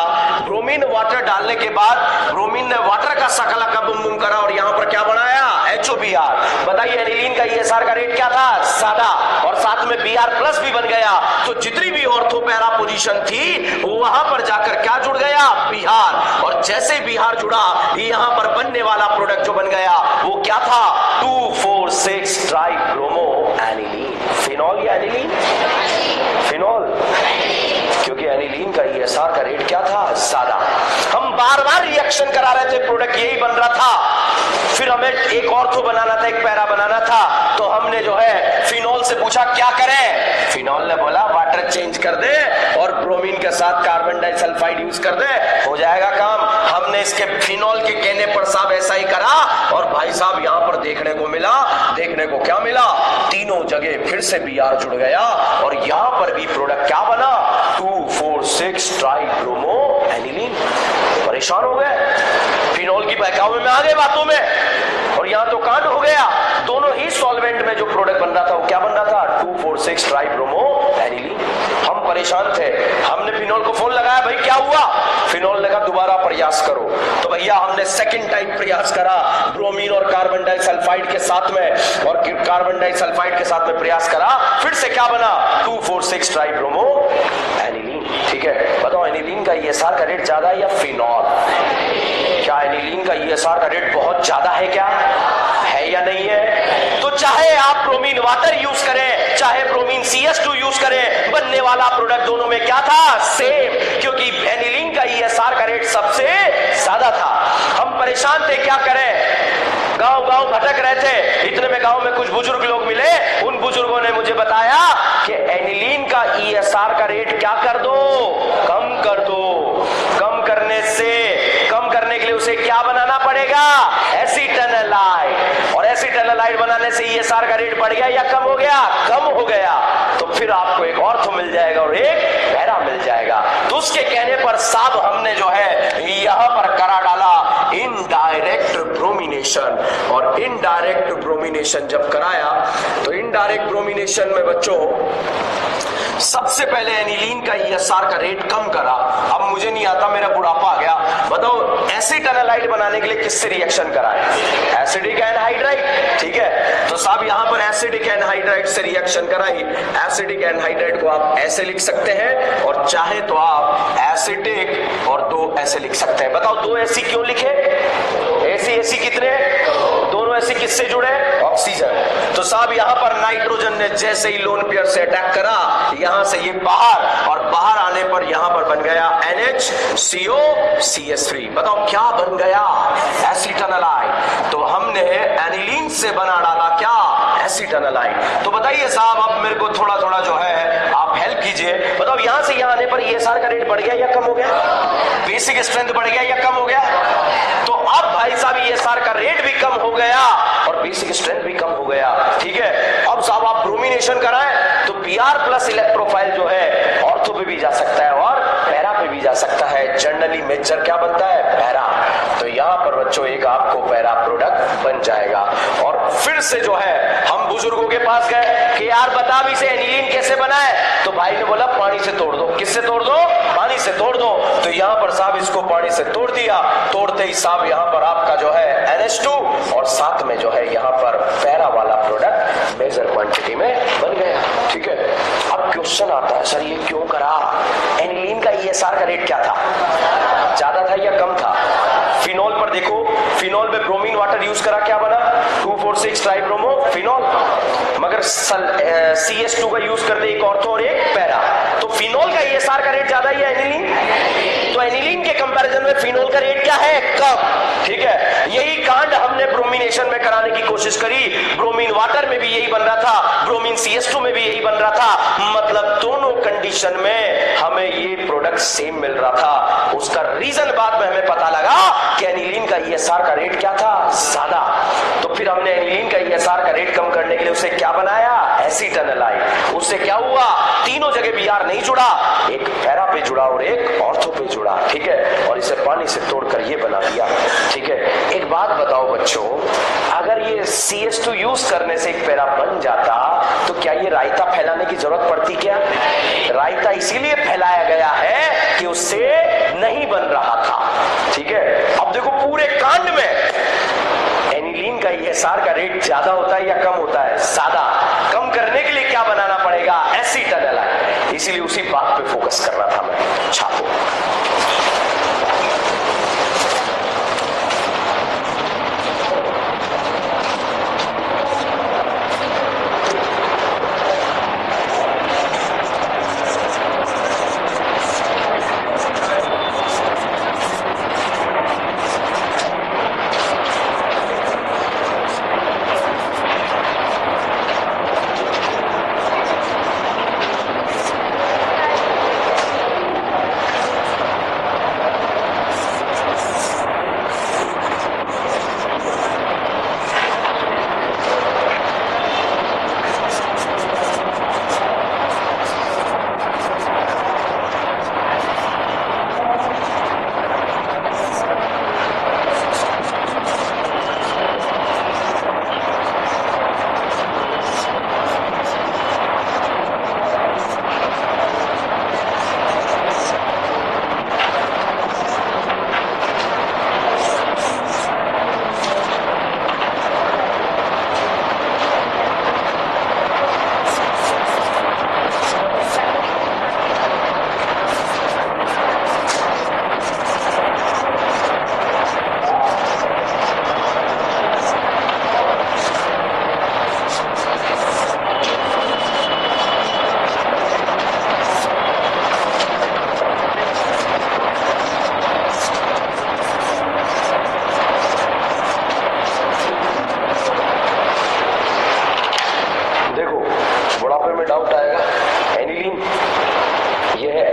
A: ब्रोमीन वाटर डालने के बाद ब्रोमीन ने वाटर का सकला का बुम बुम करा और यहां पर क्या बनाया? HOBr। बताइए एनिलीन का ESR का रेट क्या था? ज्यादा, और साथ में Br प्लस भी बन गया, तो जितनी भी ऑर्थो पैरा पोजीशन थी वहां पर जाकर क्या जुड़ गया? Br। और जैसे Br जुड़ा, यहां पर बनने वाला प्रोडक्ट जो बन गया वो क्या था? 2,4,6 ट्राइब्रोमो एनिलीन। फिनॉल या एनिलीन? फिनॉल, क्योंकि एनिलीन का ESR का रेट क्या था? ज्यादा। हम बार बार रिएक्शन करा रहे थे, प्रोडक्ट यही बन रहा था। फिर हमें एक ऑर्थो बनाना था, एक पैरा बनाना था, तो हमने जो है फिनॉल से पूछा क्या करें? फिनॉल ने बोला वाटर चेंज कर दे और ब्रोमीन के साथ कार्बन डाइसल्फाइड यूज कर दे, हो जाएगा काम। हमने इसके फिनॉल के कहने पर साहब ऐसा ही करा, और भाई साहब यहां पर देखने को क्या मिला? तीनों जगह फिर से Br जुड़ गया, और यहां पर भी प्रोडक्ट क्या बना? 2,4,6 ट्राइब्रोमो एनिलीन। परेशान हो गए, फिनॉल की बहकावे में आ गए बातों में, और यहां तो कांड हो गया। दोनों ही सॉल्वेंट में जो प्रोडक्ट बन रहा था वो क्या बन रहा था? 2,4,6 ट्राइब्रोमो एनिलीन। हम परेशान थे, हमने फिनॉल को फोन लगाया, भाई क्या हुआ? फिनॉल ने कहा दोबारा प्रयास करो। तो भैया हमने सेकंड टाइम प्रयास करा ब्रोमीन और कार्बन डाइसल्फाइड के साथ में, और कार्बन डाइसल्फाइड के साथ में प्रयास करा, फिर से क्या बना? 2,4,6 ट्राइब्रोमो एनिलीन, ठीक है। बताओ एनिलीन का ESR का रेट ज्यादा है या फिनॉल? क्या एनिलीन का ESR का रेट बहुत ज्यादा है? क्या है या नहीं है? तो चाहे आप ब्रोमीन वाटर यूज करें, चाहे ब्रोमीन CS2 यूज करें, बनने वाला प्रोडक्ट दोनों में क्या था? सेम, क्योंकि एनिलीन का ESR का रेट सबसे ज्यादा था। हम परेशान थे, क्या करें? गांव भटक रहे थे, इतने में गांव में कुछ बुजुर्ग लोग मिले। उन बुजुर्गों ने मुझे बताया कि एनिलीन का ESR का रेट क्या कर दो? कम कर दो। कम करने के लिए उसे क्या बनाना पड़ेगा? एसिटाइलाइड। और एसिटाइलाइड बनाने से ESR का रेट बढ़ गया या कम हो गया? कम हो गया। तो फिर आपको एक ऑर्थो मिल जाएगा और एक पैरा मिल जाएगा। तो उसके कहने पर साहब हमने जो है यहां पर करा डाला इनडायरेक्ट ब्रोमिनेशन। और इनडायरेक्ट ब्रोमिनेशन जब कराया तो इनडायरेक्ट ब्रोमिनेशन में बच्चों सबसे पहले एनिलीन का ESR का रेट कम करा। अब मुझे नहीं आता, मेरा बुढ़ापा आ गया। बताओ एसिटाइलाइड बनाने के लिए किससे रिएक्शन कराए? एसिडिक एनहाइड्राइड, ठीक है। तो साहब यहां पर एसिडिक एनहाइड्राइड से रिएक्शन कराई। एसिडिक एनहाइड्राइड को आप ऐसे लिख सकते हैं, और चाहे तो आप एसिटिक और 2 ऐसे लिख सकते हैं। बताओ 2 ऐसी क्यों लिखे? ऐसी कितने? दोनों ऐसी किससे जुड़े? ऑक्सीजन। तो साहब यहां पर नाइट्रोजन ने जैसे ही लोन पेयर से अटैक करा, यहां से ये बाहर, और बाहर आने पर यहां पर बन गया NHCO CS3। बताओ क्या बन गया? एसिटाइलाइड। तो हमने एनिलीन से बना डाला क्या? एसिटाइलाइड। तो बताइए साहब, अब मेरे को थोड़ा थोड़ा जो है आप हेल्प कीजिए। बताओ यहां से यहां आने पर ESR का रेट बढ़ गया या कम हो गया? बेसिक स्ट्रेंथ बढ़ गया या कम हो गया? तो अब भाई साहब ESR का रेट भी कम हो गया और बेसिक स्ट्रेंथ भी कम हो गया, ठीक है। अब साहब आप ब्रोमिनेशन कराएं तो Br प्लस इलेक्ट्रोफाइल जो है ऑर्थो पे भी जा सकता है और पैरा पे भी जा सकता है। जनरली मेजर क्या बनता है? पैरा। तो तो यहाँ पर बच्चों एक आपको पैरा प्रोडक्ट बन जाएगा। और फिर से जो है हम बुजुर्गों के पास गए कि यार बता भी से एनिलीन कैसे बना है, तो भाई ने बोला पानी से तोड़ दो। किससे तोड़ दो? पानी से तोड़ दो। तो यहाँ पर साहब इसको पानी से तोड़ दिया। तोड़ते ही साहब यहाँ पर आपका जो है NH2 और साथ में जो है यहाँ पर पैरा वाला प्रोडक्ट मेजर क्वांटिटी में बन गया। ठीक है, अब क्वेश्चन आता है सर ये क्यों करा? एनिलीन का ESR का रेट क्या था? ज्यादा था या कम था? फिनॉल पर देखो, फिनॉल में ब्रोमीन वाटर यूज करा, क्या बना? 2,4,6 ट्राइब्रोमो फिनॉल। मगर CS2 का यूज करते एक ऑर्थो और एक पैरा, तो फिनॉल का ESR का रेट ज्यादा ही है एनिलीन। तो एनिलीन के कंपैरिजन में फिनॉल का रेट क्या है? कम। ठीक है, यही कांड हमने ब्रोमिनेशन में कराने की कोशिश करी। ब्रोमीन वाटर में भी यही बन रहा था, ब्रोमीन CS2 में भी यही बन रहा था। मतलब दोनों कंडीशन में हमें ये प्रोडक्ट सेम मिल रहा था। उसका रीजन बाद में हमें पता लगा कि एनिलीन का ESR का रेट क्या था? ज्यादा। तो फिर हमने एनिलीन का ESR का रेट कम करने के लिए उसे क्या बनाया? एसीटोनालाइट। उससे क्या हुआ? तीनों जगह BR नहीं जुड़ा, एक पैरा पे जुड़ा और एक ऑर्थो पे जुड़ा। ठीक है, और इसे पानी से तोड़कर ये बना दिया। ठीक है, एक बात बताओ बच्चों, अगर ये CS2 यूज करने से एक पैरा बन जाता तो क्या ये रायता फैलाने की जरूरत पड़ती? क्या रायता इसीलिए फैलाया गया है कि उससे नहीं बन रहा था। ठीक है, अब देखो पूरे कांड में एनिलीन का ESR का रेट ज्यादा होता है या कम होता है? ज्यादा। कम करने के लिए क्या बनाना पड़ेगा? एसीटोनालाइट। इसीलिए उसी बात पे फोकस कर रहा था मैं। छापो।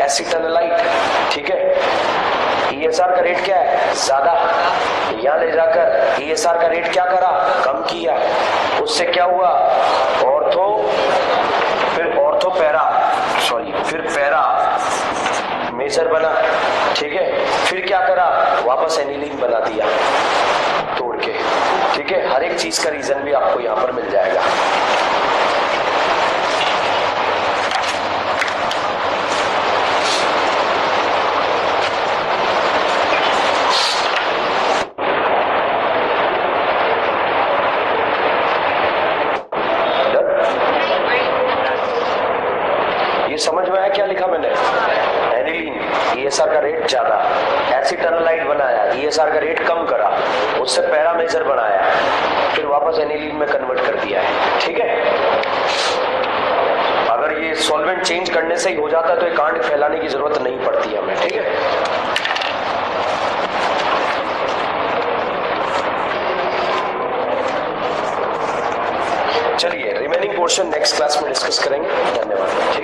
A: एसीटोनालाइट। ठीक है, ESR का रेट क्या है? ज्यादा। यहां ले जाकर ESR का रेट क्या करा? कम किया। उससे क्या हुआ? ऑर्थो, फिर ऑर्थो पैरा, सॉरी फिर पैरा मेजर बना। ठीक है, फिर क्या करा? वापस एनिलीन बना दिया तोड़ के। ठीक है, हर एक चीज का रीजन भी आपको यहां पर मिल जाएगा। समझ में आया क्या लिखा मैंने? एनिलीन ESR का रेट ज्यादा, एसीटोनालाइट बनाया, ESR का रेट कम करा, उससे पैरामेजर बनाया, फिर वापस एनिलीन में कन्वर्ट कर दिया है। ठीक है, अगर ये सॉल्वेंट चेंज करने से ही हो जाता तो ये कांड फैलाने की जरूरत नहीं पड़ती हमें। ठीक है, चलिए रिमेनिंग पोर्शन नेक्स्ट क्लास में डिस्कस करेंगे। धन्यवाद।